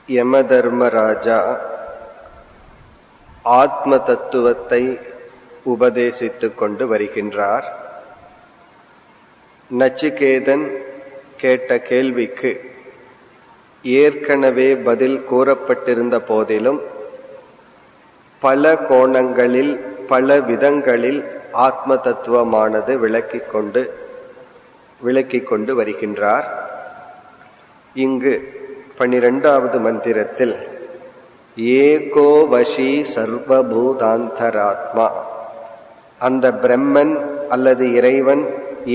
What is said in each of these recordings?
யமதர்மராஜா ஆத்ம தத்துவத்தை உபதேசித்துக் கொண்டு வருகின்றார். நச்சிகேதன் கேட்ட கேள்விக்கு ஏற்கனவே பதில் கூறப்பட்டிருந்த போதிலும் பல கோணங்களில் பல விதங்களில் ஆத்ம தத்துவமானது விளக்கிக் கொண்டு வருகின்றார். இங்கு 12வது மந்திரத்தில் ஏகோ வசி சர்வபூதாந்தராத்மா, அந்த பிரம்மன் அல்லது இறைவன்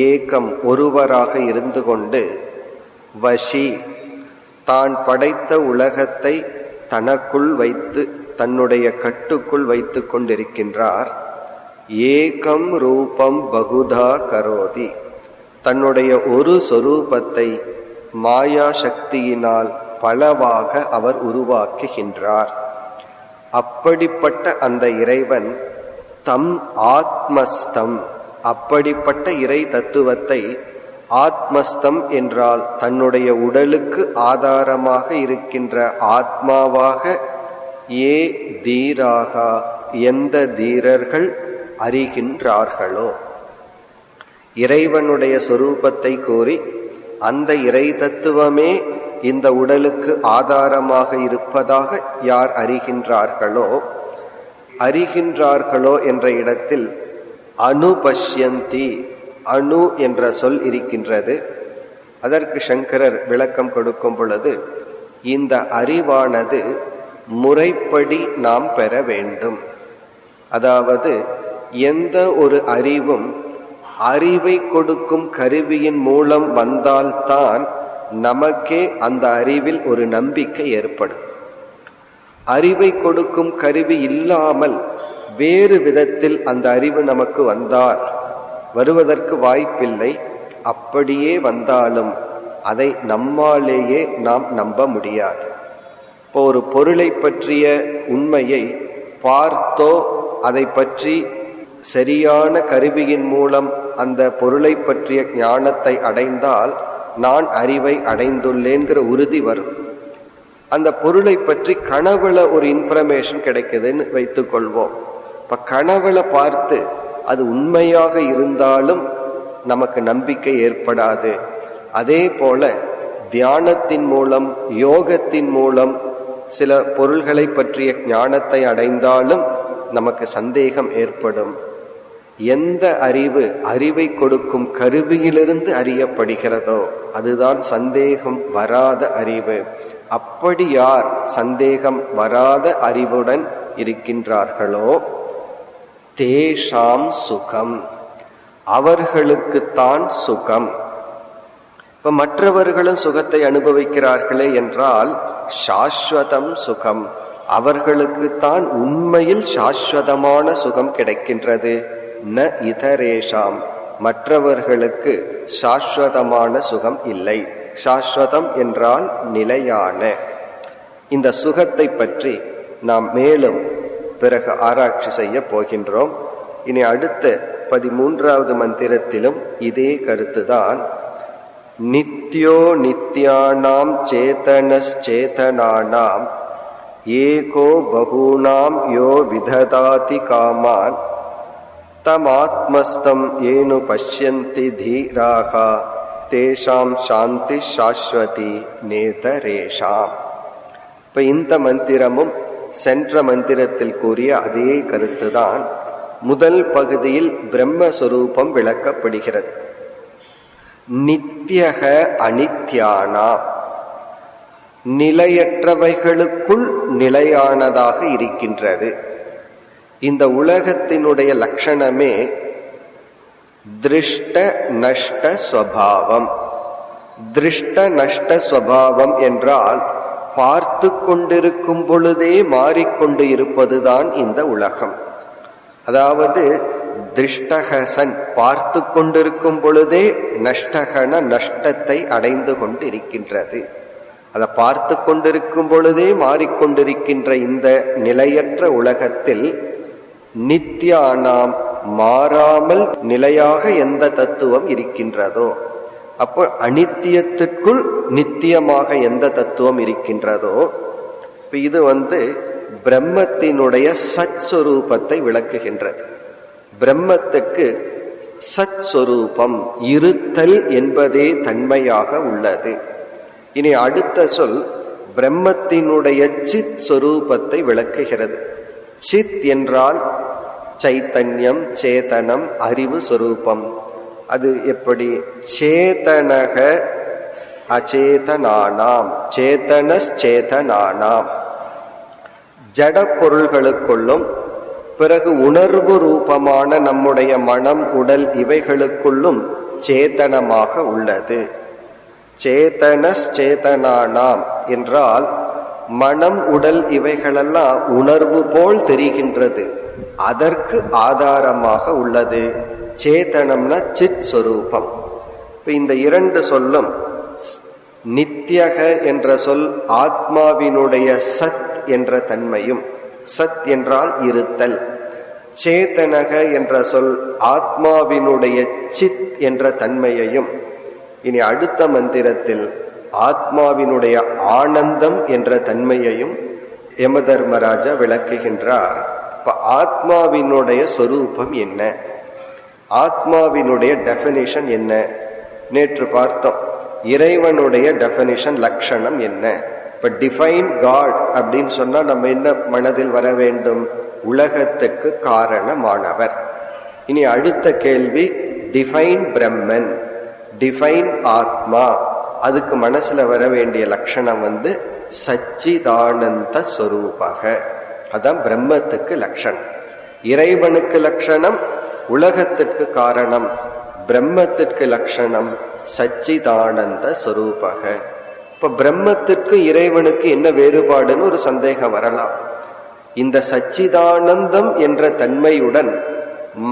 ஏகம் ஒருவராக இருந்து கொண்டு வசி தான் படைத்த உலகத்தை தனக்குள் வைத்து தன்னுடைய கட்டுக்குள் வைத்து கொண்டிருக்கின்றார். ஏகம் ரூபம் பகுதா கரோதி, தன்னுடைய ஒரு சொரூபத்தை மாயா சக்தியினால் பலவாக அவர் உருவாக்குகின்றார். அப்படிப்பட்ட அந்த இறைவன் தம் ஆத்மஸ்தம், அப்படிப்பட்ட இறை தத்துவத்தை ஆத்மஸ்தம் என்றால் தன்னுடைய உடலுக்கு ஆதாரமாக இருக்கின்ற ஆத்மாவாக ஏ தீராக, எந்த தீரர்கள் அறிகின்றார்களோ, இறைவனுடைய சொரூபத்தை கூறி அந்த இறை தத்துவமே இந்த உடலுக்கு ஆதாரமாக இருப்பதாக யார் அறிகின்றார்களோ என்ற இடத்தில் அனுபஷ்யந்தி, அணு என்ற சொல் இருக்கின்றது. அதற்கு சங்கரர் விளக்கம் கொடுக்கும் பொழுது, இந்த அறிவானது முறைப்படி நாம் பெற வேண்டும். அதாவது எந்த ஒரு அறிவும் அறிவை கொடுக்கும் கருவியின் மூலம் வந்தால்தான் நமக்கே அந்த அறிவில் ஒரு நம்பிக்கை ஏற்படும். அறிவை கொடுக்கும் கருவி இல்லாமல் வேறு விதத்தில் அந்த அறிவு நமக்கு வருவதற்கு வாய்ப்பில்லை. அப்படியே வந்தாலும் அதை நம்மாலேயே நாம் நம்ப முடியாது. இப்போ ஒரு பொருளை பற்றிய உண்மையை பார்த்தோ அதை பற்றி சரியான கருவியின் மூலம் அந்த பொருளை பற்றிய ஞானத்தை அடைந்தால் நான் அறிவை அடைந்துள்ளேன்கிற உறுதி வரும். அந்த பொருளை பற்றி கனவுல ஒரு இன்ஃபர்மேஷன் கிடைக்குதுன்னு வைத்துக் கொள்வோம். இப்ப கனவுல பார்த்து அது உண்மையாக இருந்தாலும் நமக்கு நம்பிக்கை ஏற்படாது. அதே போல தியானத்தின் மூலம் யோகத்தின் மூலம் சில பொருள்களை பற்றிய ஞானத்தை அடைந்தாலும் நமக்கு சந்தேகம் ஏற்படும். எந்த அறிவை கொடுக்கும் கருவியிலிருந்து அறியப்படுகிறதோ அதுதான் சந்தேகம் வராத அறிவு. அப்படி யார் சந்தேகம் வராத அறிவுடன் இருக்கின்றார்களோ தேஷாம் சுகம், அவர்களுக்குத்தான் சுகம். இப்ப மற்றவர்களும் சுகத்தை அனுபவிக்கிறார்களே என்றால் சாஸ்வதம் சுகம், அவர்களுக்குத்தான் உண்மையில் சாஸ்வதமான சுகம் கிடைக்கின்றது. ந இதரேஷாம், மற்றவர்களுக்கு சாஸ்வதமான சுகம் இல்லை. சாஸ்வதம் என்றால் நிலையான. இந்த சுகத்தை பற்றி நாம் மேலும் பிறகு ஆராய்ச்சி செய்ய போகின்றோம். இனி அடுத்த 13வது மந்திரத்திலும் இதே கருத்துதான். நித்யோ நித்யானாம் சேதனஸ்சேதனானாம் ஏகோ பகூனாம் யோ விததாதி காமான் தமாத்மஸ்தம் ஏனு பஷ்யந்தி தீராகா தேஷாம் சாந்தி சாஸ்வதி நேதரேஷாம். இப்ப இந்த மந்திரமும் சென்ற மந்திரத்தில் கூறிய அதே கருத்துதான். முதல் பகுதியில் பிரம்மஸ்வரூபம் விளக்கப்படுகிறது. நித்யக அனித்யானா, நிலையற்றவைகளுக்குள் நிலையானதாக இருக்கின்றது. இந்த உலகத்தினுடைய லட்சணமே திருஷ்ட நஷ்ட ஸ்வபாவம். திருஷ்ட நஷ்ட ஸ்வபாவம் என்றால் பார்த்து கொண்டிருக்கும் பொழுதே மாறிக்கொண்டு இருப்பதுதான் இந்த உலகம். அதாவது திருஷ்டகசன் பார்த்து கொண்டிருக்கும் பொழுதே நஷ்டகன நஷ்டத்தை அடைந்து கொண்டு இருக்கின்றது. அதை பார்த்து கொண்டிருக்கும் பொழுதே மாறிக்கொண்டிருக்கின்ற இந்த நிலையற்ற உலகத்தில் நித்யானாம், மாறாமல் நிலையாக எந்த தத்துவம் இருக்கின்றதோ, அப்போ அனித்தியத்திற்குள் நித்தியமாக எந்த தத்துவம் இருக்கின்றதோ இது பிரம்மத்தினுடைய சத் சொரூபத்தை விளக்குகின்றது. பிரம்மத்துக்கு சத் சொரூபம் இருத்தல் என்பதே தன்மையாக உள்ளது. இனி அடுத்த சொல் பிரம்மத்தினுடைய சித் சொரூபத்தை விளக்குகிறது. சித் என்றால் சைத்தன்யம், சேதனம், அறிவு சொரூபம். அது எப்படி? சேதனக அச்சேதனானாம், சேதனச்சேதனானாம், ஜட பொருள்களுக்குள்ளும் பிறகு உணர்வு ரூபமான நம்முடைய மனம், உடல் இவைகளுக்குள்ளும் சேதனமாக உள்ளது. சேதனச்சேதனானாம் என்றால் மனம், உடல் இவைகளெல்லாம் உணர்வு போல் தெரிகின்றது, அதற்கு ஆதாரமாக உள்ளது. சேதனம்னா சித் சொரூபம். இந்த இரண்டு சொல்லும், நித்யக என்ற சொல் ஆத்மாவினுடைய சத் என்ற தன்மையும், சத் என்றால் இருத்தல், சேதனக என்ற சொல் ஆத்மாவினுடைய சித் என்ற தன்மையையும், இனி அடுத்த மந்திரத்தில் ஆத்மாவினுடைய ஆனந்தம் என்ற தன்மையையும் யமதர்மராஜா விளக்குகின்றார். இப்ப ஆத்மாவினுடைய சொரூபம் என்ன, ஆத்மாவினுடைய டெஃபினிஷன் என்ன? நேற்று பார்த்தோம். இறைவனுடைய டெஃபினிஷன், லட்சணம் என்ன? இப்ப டிஃபைன் காட் அப்படின்னு சொன்னா நம்ம என்ன மனதில் வர வேண்டும்? உலகத்துக்கு காரணமானவர். இனி அடுத்த கேள்வி, டிஃபைன் பிரம்மன், டிஃபைன் ஆத்மா. அதுக்கு மனசுல வர வேண்டிய லட்சணம் சச்சிதானந்த ஸ்வரூபக. அதான் பிரம்மத்துக்கு லட்சணம். இறைவனுக்கு லட்சணம் உலகத்திற்கு காரணம், பிரம்மத்திற்கு லட்சணம் சச்சிதானந்த ஸ்வரூபக. இப்ப பிரம்மத்திற்கு இறைவனுக்கு என்ன வேறுபாடுன்னு ஒரு சந்தேகம் வரலாம். இந்த சச்சிதானந்தம் என்ற தன்மையுடன்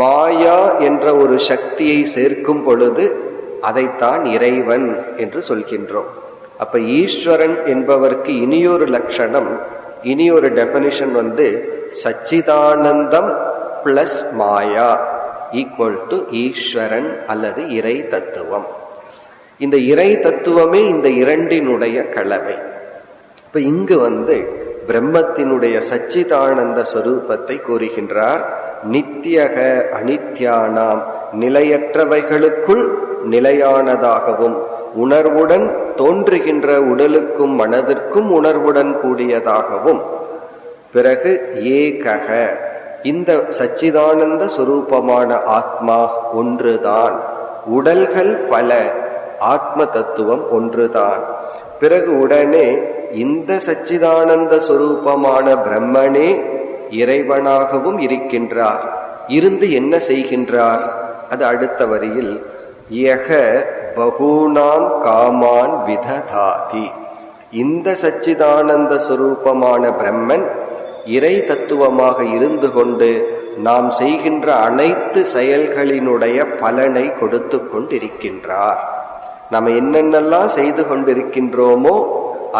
மாயா என்ற ஒரு சக்தியை சேர்க்கும் பொழுது அதைத்தான் இறைவன் என்று சொல்கின்றோம். அப்ப ஈஸ்வரன் என்பவருக்கு இனியொரு லட்சணம், இனியொரு டெபினிஷன் சச்சிதானந்தம் பிளஸ் மாயா ஈக்குவல் டு ஈஸ்வரன் அல்லது இறை தத்துவம். இந்த இறை தத்துவமே இந்த இரண்டினுடைய கலவை. இப்ப இங்கு பிரம்மத்தினுடைய சச்சிதானந்த ஸ்வரூபத்தை கூறுகின்றார். நித்தியக அனித்யானாம், நிலையற்றவைகளுக்குள் நிலையானதாகவும், உணர்வுடன் தோன்றுகின்ற உடலுக்கும் மனதிற்கும் உணர்வுடன் கூடியதாகவும், பிறகு ஏகக, இந்த சச்சிதானந்த சுரூபமான ஆத்மா ஒன்றுதான், உடல்கள் பல, ஆத்ம தத்துவம் ஒன்றுதான். பிறகு உடனே இந்த சச்சிதானந்த சுரூபமான பிரம்மனே இறைவனாகவும் இருக்கின்றார். இருந்து என்ன செய்கின்றார்? அது அடுத்த வரியில், யக பகூனாம் காமான் விததாதி. இந்த சச்சிதானந்த சுரூபமான பிரம்மன் இறை தத்துவமாக இருந்து கொண்டு நாம் செய்கின்ற அனைத்து செயல்களினுடைய பலனை கொடுத்து கொண்டிருக்கின்றார். நாம் என்னென்னலாம் செய்து கொண்டிருக்கின்றோமோ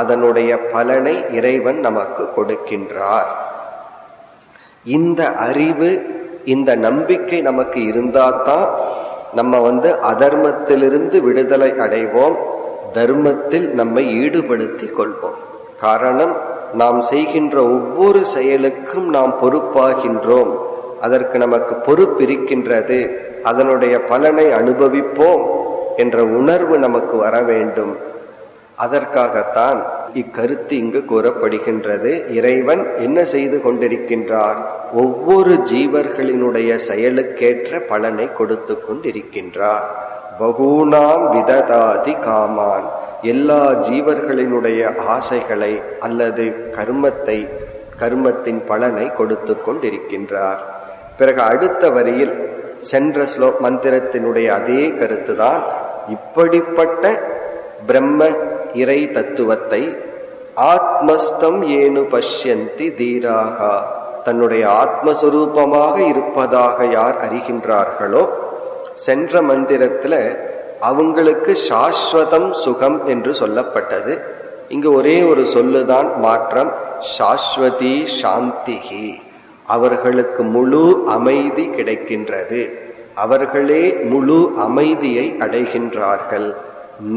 அதனுடைய பலனை இறைவன் நமக்கு கொடுக்கின்றார். இந்த அறிவு, இந்த நம்பிக்கை நமக்கு இருந்தால்தான் நம்ம அதர்மத்திலிருந்து விடுதலை அடைவோம், தர்மத்தில் நம்மை ஈடுபடுத்திக் கொள்வோம். காரணம், நாம் செய்கின்ற ஒவ்வொரு செயலுக்கும் நாம் பொறுப்பாகின்றோம், அதற்கு நமக்கு பொறுப்பு இருக்கின்றது, அதனுடைய பலனை அனுபவிப்போம் என்ற உணர்வு நமக்கு வர வேண்டும். அதற்காகத்தான் இக்கருத்து இங்கு கூறப்படுகின்றது. இறைவன் என்ன செய்து கொண்டிருக்கின்றார்? ஒவ்வொரு ஜீவர்களினுடைய செயலுக்கேற்ற பலனை கொடுத்து கொண்டிருக்கின்றார். பகூனாம் விததாதி காமான், எல்லா ஜீவர்களினுடைய ஆசைகளை அல்லது கர்மத்தை, கர்மத்தின் பலனை கொடுத்து கொண்டிருக்கின்றார். பிறகு அடுத்த வரியில் சென்ற மந்திரத்தினுடைய அதே கருத்துதான். இப்படிப்பட்ட பிரம்ம இறை தத்துவத்தை ஆத்மஸ்தம் ஏனு பஷ்யந்தி தீராகா, தன்னுடைய ஆத்மஸ்வரூபமாக இருப்பதாக யார் அறிகின்றார்களோ, சென்ற மந்திரத்துல அவங்களுக்கு சாஸ்வதம் சுகம் என்று சொல்லப்பட்டது. இங்கு ஒரே ஒரு சொல்லுதான் மாற்றம், சாஸ்வதி சாந்திகி, அவர்களுக்கு முழு அமைதி கிடைக்கின்றது, அவர்களே முழு அமைதியை அடைகின்றார்கள்.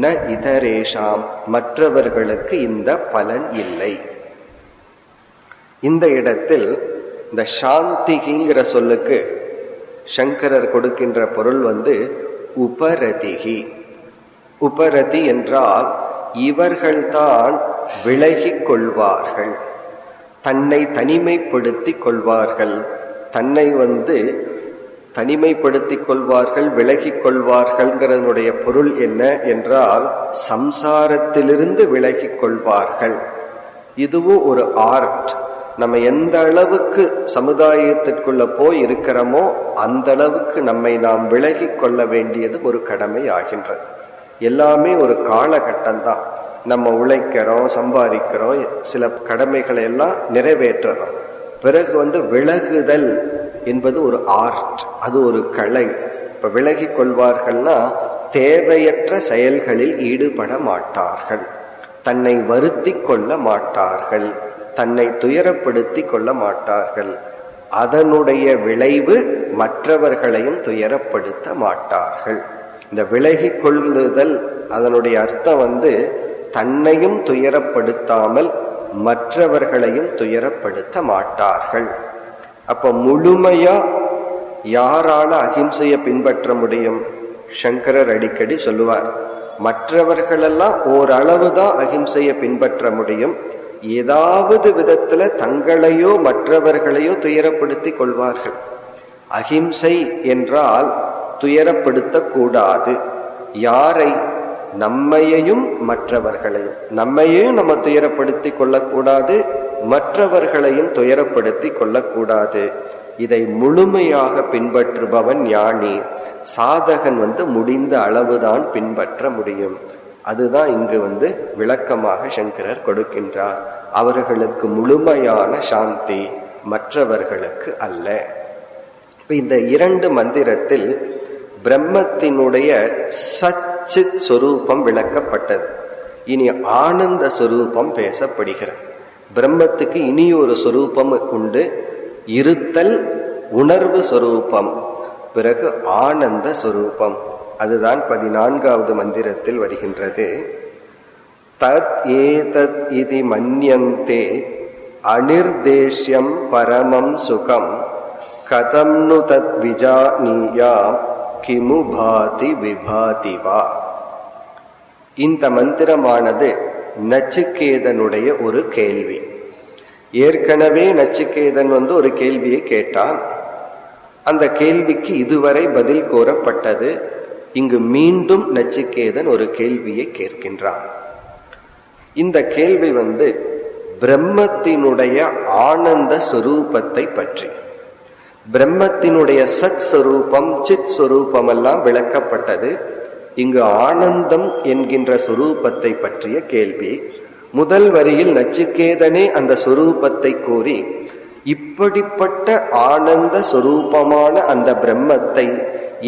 ந இதரேஷாம், மற்றவர்களுக்கு இந்த பலன் இல்லை. இந்த இடத்தில் இந்த சாந்திகிங்கிற சொல்லுக்கு சங்கரர் கொடுக்கின்ற பொருள் உபரதிகி. உபரதி என்றால் இவர்கள்தான் விலகிக் கொள்வார்கள், தன்னை தனிமைப்படுத்திக் கொள்வார்கள். தன்னை தனிமைப்படுத்திக் கொள்வார்கள், விலகிக் கொள்வார்கள்ங்கிறதனுடைய பொருள் என்ன என்றால் சம்சாரத்திலிருந்து விலகிக் கொள்வார்கள். இதுவும் ஒரு ஆர்ட். நம்ம எந்த அளவுக்கு சமுதாயத்திற்குள்ள போய் இருக்கிறோமோ அந்த அளவுக்கு நம்மை நாம் விலகிக் கொள்ள வேண்டியது ஒரு கடமை ஆகின்றது. எல்லாமே ஒரு காலகட்டம் தான். நம்ம உழைக்கிறோம், சம்பாதிக்கிறோம், சில கடமைகளை எல்லாம் நிறைவேற்றுறோம். பிறகு விலகுதல் என்பது ஒரு ஆர்ட், அது ஒரு கலை. இப்ப விலகிக் கொள்வார்கள்னா தேவையற்ற செயல்களில் ஈடுபட மாட்டார்கள், தன்னை வருத்தி கொள்ள மாட்டார்கள், தன்னை துயரப்படுத்தி கொள்ள மாட்டார்கள். அதனுடைய விளைவு மற்றவர்களையும் துயரப்படுத்த மாட்டார்கள். இந்த விலகிக் கொள்ளுதல் அதனுடைய அர்த்தம் தன்னையும் துயரப்படுத்தாமல் மற்றவர்களையும் துயரப்படுத்த மாட்டார்கள். அப்ப முழுமையா யாரால அகிம்சையை பின்பற்ற முடியும்? சங்கரர் அடிக்கடி சொல்லுவார், மற்றவர்களெல்லாம் ஓரளவுதான் அகிம்சையை பின்பற்ற முடியும். ஏதாவது விதத்துல தங்களையோ மற்றவர்களையோ துயரப்படுத்தி கொள்வார்கள். அகிம்சை என்றால் துயரப்படுத்தக்கூடாது. யாரை? நம்மையையும் மற்றவர்களையும். நம்மையும் நம்ம துயரப்படுத்தி கொள்ளக்கூடாது, மற்றவர்களையும் துயரப்படுத்தி கொள்ளக்கூடாது. இதை முழுமையாக பின்பற்றுபவன் ஞானி. சாதகன் முடிந்த அளவுதான் பின்பற்ற முடியும். அதுதான் இங்கு விளக்கமாக சங்கரர் கொடுக்கின்றார். அவர்களுக்கு முழுமையான சாந்தி, மற்றவர்களுக்கு அல்ல. இந்த 2 மந்திரத்தில் பிரம்மத்தினுடைய சச்சித் சொரூபம் விளக்கப்பட்டது. இனி ஆனந்த சொரூபம் பேசப்படுகிறது. பிரம்மத்துக்கு இனி ஒரு சொரூபம் உண்டு, இருத்தல் உணர்வு சொரூபம், பிறகு ஆனந்த சொரூபம். அதுதான் 14வது மந்திரத்தில் வருகின்றது. தத் ஏதத் இதி மன்யந்தே அனிர்தேஷ்யம் பரமம் சுகம் கதம் நு தத் விஜானீயாம் கிமு பாதி விபாதி வா. இந்த மந்திரமானது நச்சிகேதனுடைய ஒரு கேள்வி. ஏற்கனவே நச்சிகேதன் ஒரு கேள்வியை கேட்டான். அந்த கேள்விக்கு இதுவரை பதில் கூறப்பட்டது. இங்கு மீண்டும் நச்சிகேதன் ஒரு கேள்வியை கேட்கின்றான். இந்த கேள்வி பிரம்மத்தினுடைய ஆனந்த சொரூபத்தை பற்றி. பிரம்மத்தினுடைய சத் சொரூபம், சித் சொரூபம் எல்லாம் விளக்கப்பட்டது. இங்கு ஆனந்தம் என்கின்ற சொரூபத்தை பற்றிய கேள்வி. முதல் வரியில் நச்சிகேதனே அந்த சொரூபத்தை கூறி, இப்படிப்பட்ட ஆனந்த சொரூபமான அந்த பிரம்மத்தை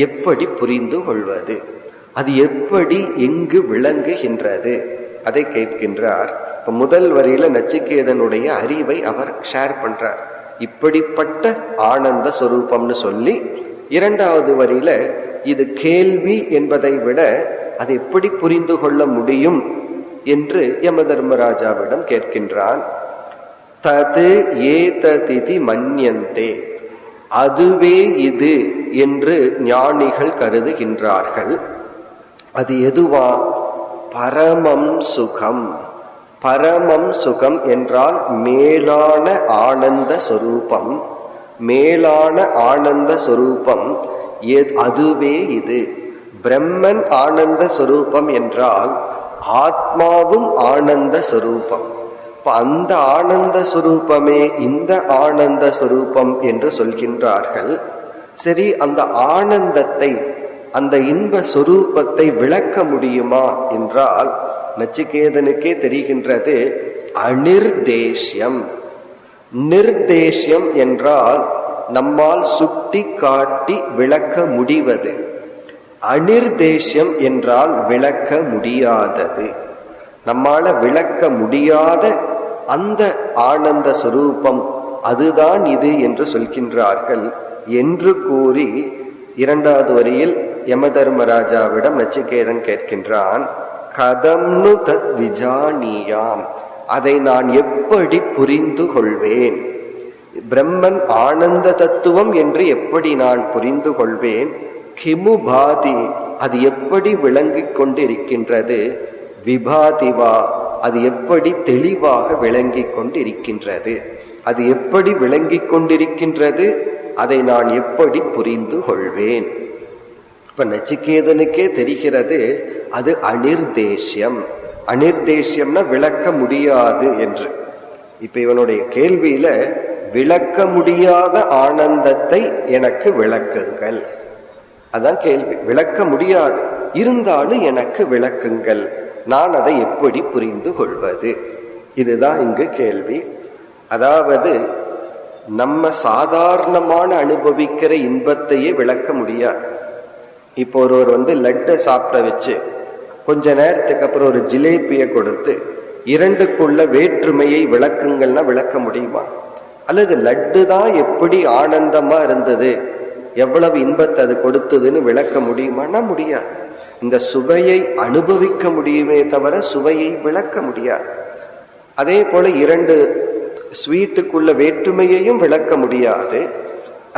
எப்படி புரிந்து கொள்வது, அது எப்படி எங்கு விளங்குகின்றது, அதை கேட்கின்றார். இப்ப முதல் வரியில நச்சிகேதனுடைய அறிவை அவர் ஷேர் பண்றார். இப்படிப்பட்ட ஆனந்த சொரூபம்னு சொல்லி, 2வது வரியில இது கேள்வி என்பதை விட அதை எப்படி புரிந்து கொள்ள முடியும் என்று யம தர்மராஜாவிடம் கேட்கின்றான். தது ஏததிதி மன்யந்தே, அதுவே இது என்று ஞானிகள் கருதுகின்றார்கள். அது எதுவா? பரமம் சுகம். பரமம் சுகம் என்றால் மேலான ஆனந்த சொரூபம். மேலான ஆனந்த சொரூபம் அதுவே இது. பிரம்மன் ஆனந்த சொரூபம் என்றால் ஆத்மாவும் ஆனந்த சொரூபம். அந்த ஆனந்த சொரூபமே இந்த ஆனந்த சொரூபம் என்று சொல்கின்றார்கள். சரி, அந்த ஆனந்தத்தை, அந்த இன்ப சொரூபத்தை விளக்க முடியுமா என்றால் நச்சிகேதனுக்கே தெரிகின்றது. அனிர்தேஷ்யம். நிர்தேஷ்யம் என்றால் நம்மால் சுட்டி காட்டி விளக்க முடிவது. அனிர்தேஷ்யம் என்றால் விளக்க முடியாதது. நம்மால விளக்க முடியாத அந்த ஆனந்த சொரூபம் அதுதான் இது என்று சொல்கின்றார்கள் என்று கூறி 2வது வரியில் யம தர்மராஜாவிடம் நச்சிகேதன் கேட்கின்றான், கதம்னு தத் விஜானியாம், அதை நான் எப்படி புரிந்து கொள்வேன்? பிரம்மன் ஆனந்த தத்துவம் என்று எப்படி நான் புரிந்து கொள்வேன்? கிமு பாதி, அது எப்படி விளங்கிக் கொண்டிருக்கின்றது? விபாதிவா, அது எப்படி தெளிவாக விளங்கிக் கொண்டிருக்கின்றது? அது எப்படி விளங்கிக் கொண்டிருக்கின்றது? அதை நான் எப்படி புரிந்து கொள்வேன்? இப்ப நச்சிகேதனுக்கே தெரிகிறது அது அனிர்தேஷ்யம். அனிர்தேஷ்யம்னா விளக்க முடியாது என்று. இப்ப இவனுடைய கேள்வியில விளக்க முடியாத ஆனந்தத்தை எனக்கு விளக்குங்கள், அதான் கேள்வி. விளக்க முடியாது, இருந்தாலும் எனக்கு விளக்குங்கள், நான் அதை எப்படி புரிந்து கொள்வது? இதுதான் இங்கு கேள்வி. அதாவது நம்ம சாதாரணமான அனுபவிக்கிற இன்பத்தையே விளக்க முடியாது. இப்போ ஒருவர் லட்டை சாப்பிட வச்சு கொஞ்ச நேரத்துக்கு அப்புறம் ஒரு ஜிலேபியை கொடுத்து இரண்டுக்குள்ள வேற்றுமையை விளக்குங்கள்னா விளக்க முடியுமா? அல்லது லட்டு தான் எப்படி ஆனந்தமா இருந்தது, எவ்வளவு இன்பத்தை அது கொடுத்ததுன்னு விளக்க முடியுமானா முடியாது. இந்த சுவையை அனுபவிக்க முடியுமே தவிர சுவையை விளக்க முடியாது. அதே போல இரண்டு ஸ்வீட்டுக்குள்ள வேற்றுமையையும் விளக்க முடியாது.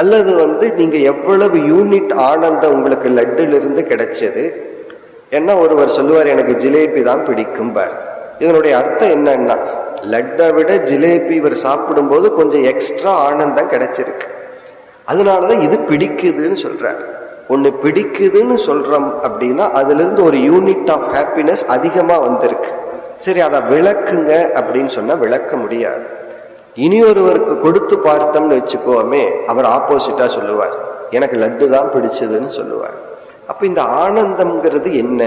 அல்லது நீங்க எவ்வளவு யூனிட் ஆனந்தம் உங்களுக்கு லட்டிலிருந்து கிடைச்சது. என்ன ஒருவர் சொல்லுவார், எனக்கு ஜிலேபி தான் பிடிக்கும் பார். இதனுடைய அர்த்தம் என்னன்னா, லட்டை விட ஜிலேபி இவர் சாப்பிடும் போது கொஞ்சம் எக்ஸ்ட்ரா ஆனந்தம் கிடைச்சிருக்கு, அதனாலதான் இது பிடிக்குதுன்னு சொல்றார். ஒன்னு பிடிக்குதுன்னு சொல்றோம் அப்படின்னா அதுல இருந்து ஒரு யூனிட் ஆஃப் ஹாப்பினஸ் அதிகமா வந்திருக்கு. சரி, அதை விளக்குங்க அப்படின்னு சொன்னா விளக்க முடியாது. இனி ஒருவருக்கு கொடுத்து பார்த்தோம்னு வச்சுக்கோமே, அவர் ஆப்போசிட்டா சொல்லுவார், எனக்கு லட்டு தான் பிடிச்சதுன்னு சொல்லுவார். அப்ப இந்த ஆனந்தம்ங்கிறது என்ன,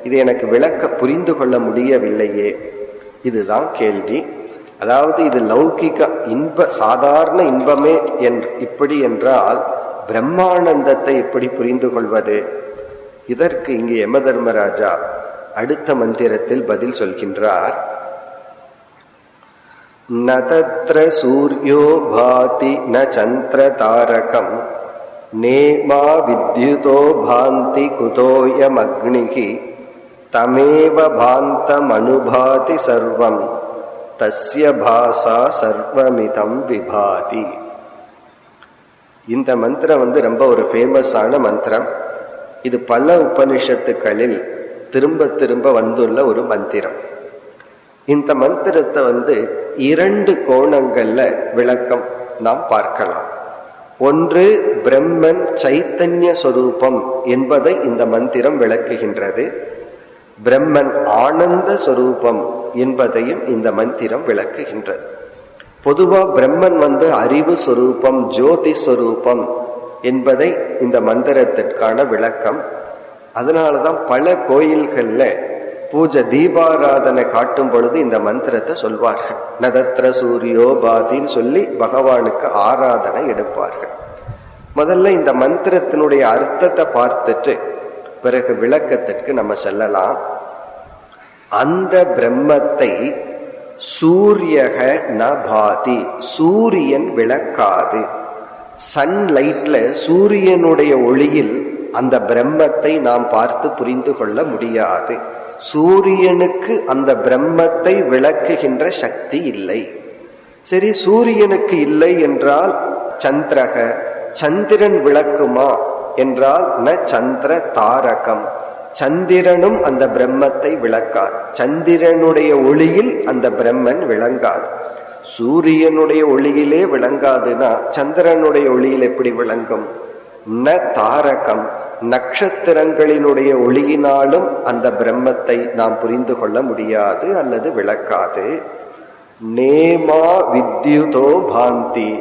இது எனக்கு விளக்க புரிந்து கொள்ள முடியவில்லையே, இதுதான் கேள்வி. அதாவது இது லௌகிக இன்ப சாதாரண இன்பமே இப்படி என்றால் பிரம்மானந்தத்தை எப்படி புரிந்து கொள்வது? இதற்கு இங்கு யம தர்மராஜா அடுத்த மந்திரத்தில் பதில் சொல்கின்றார். ந தத்ர சூர்யோ பாதி ந சந்திர தாரகம் நேமா வித்யுதோ பாந்தி குதோயம் அக்னிகி தமேவ பாந்தம் அனுபாதி சர்வம் தஸ்ய பாசா சர்வமிதம் விபாதி. இந்த மந்திரம் ரொம்ப ஒரு ஃபேமஸான மந்திரம். இது பல உபனிஷத்துக்களில் திரும்ப திரும்ப வந்துள்ள ஒரு மந்திரம். இந்த மந்திரத்தை இரண்டு கோணங்கள்ல விளக்கம் நாம் பார்க்கலாம். ஒன்று, பிரம்மன் சைத்தன்ய சொரூபம் என்பதை இந்த மந்திரம் விளக்குகின்றது. பிரம்மன் ஆனந்த சொரூபம் என்பதையும் இந்த மந்திரம் விளக்குகின்றது. பொதுவா பிரம்மன் அறிவு சொரூபம், ஜோதி சொரூபம் என்பதை இந்த மந்திரத்திற்கான விளக்கம். அதனாலதான் பல கோயில்கள்ல பூஜை தீபாராதனை காட்டும் பொழுது இந்த மந்திரத்தை சொல்வார்கள். நதத்ர சூரியோ பாதின்னு சொல்லி பகவானுக்கு ஆராதனை எடுப்பார்கள். முதல்ல இந்த மந்திரத்தினுடைய அர்த்தத்தை பார்த்துட்டு பிறகு விளக்கத்திற்கு நம்ம செல்லலாம். அந்த பிரம்மத்தை சூரியக ந பாதி, சூரியன் விளக்காது. சன்லைட்ல சூரியனுடைய ஒளியில் அந்த பிரம்மத்தை நாம் பார்த்து புரிந்து கொள்ள முடியாது. சூரியனுக்கு அந்த பிரம்மத்தை விளக்குகின்ற சக்தி இல்லை. சரி, சூரியனுக்கு இல்லை என்றால் சந்திரக, சந்திரன் விளக்குமா என்றால் ந சந்திர தாரகம், சந்திரனும் அந்த பிரம்மத்தை விளக்காது. சந்திரனுடைய ஒளியில் அந்த பிரம்மன் விளங்காது. சூரியனுடைய ஒளியிலே விளங்காதுன்னா சந்திரனுடைய ஒளியில் எப்படி விளங்கும்? ந தாரகம், நட்சத்திரங்களினுடைய ஒளியினாலும் அந்த பிரம்மத்தை நாம் புரிந்து கொள்ள முடியாது அல்லது விளக்காது. நேமா வித்யுதோ பாந்தி,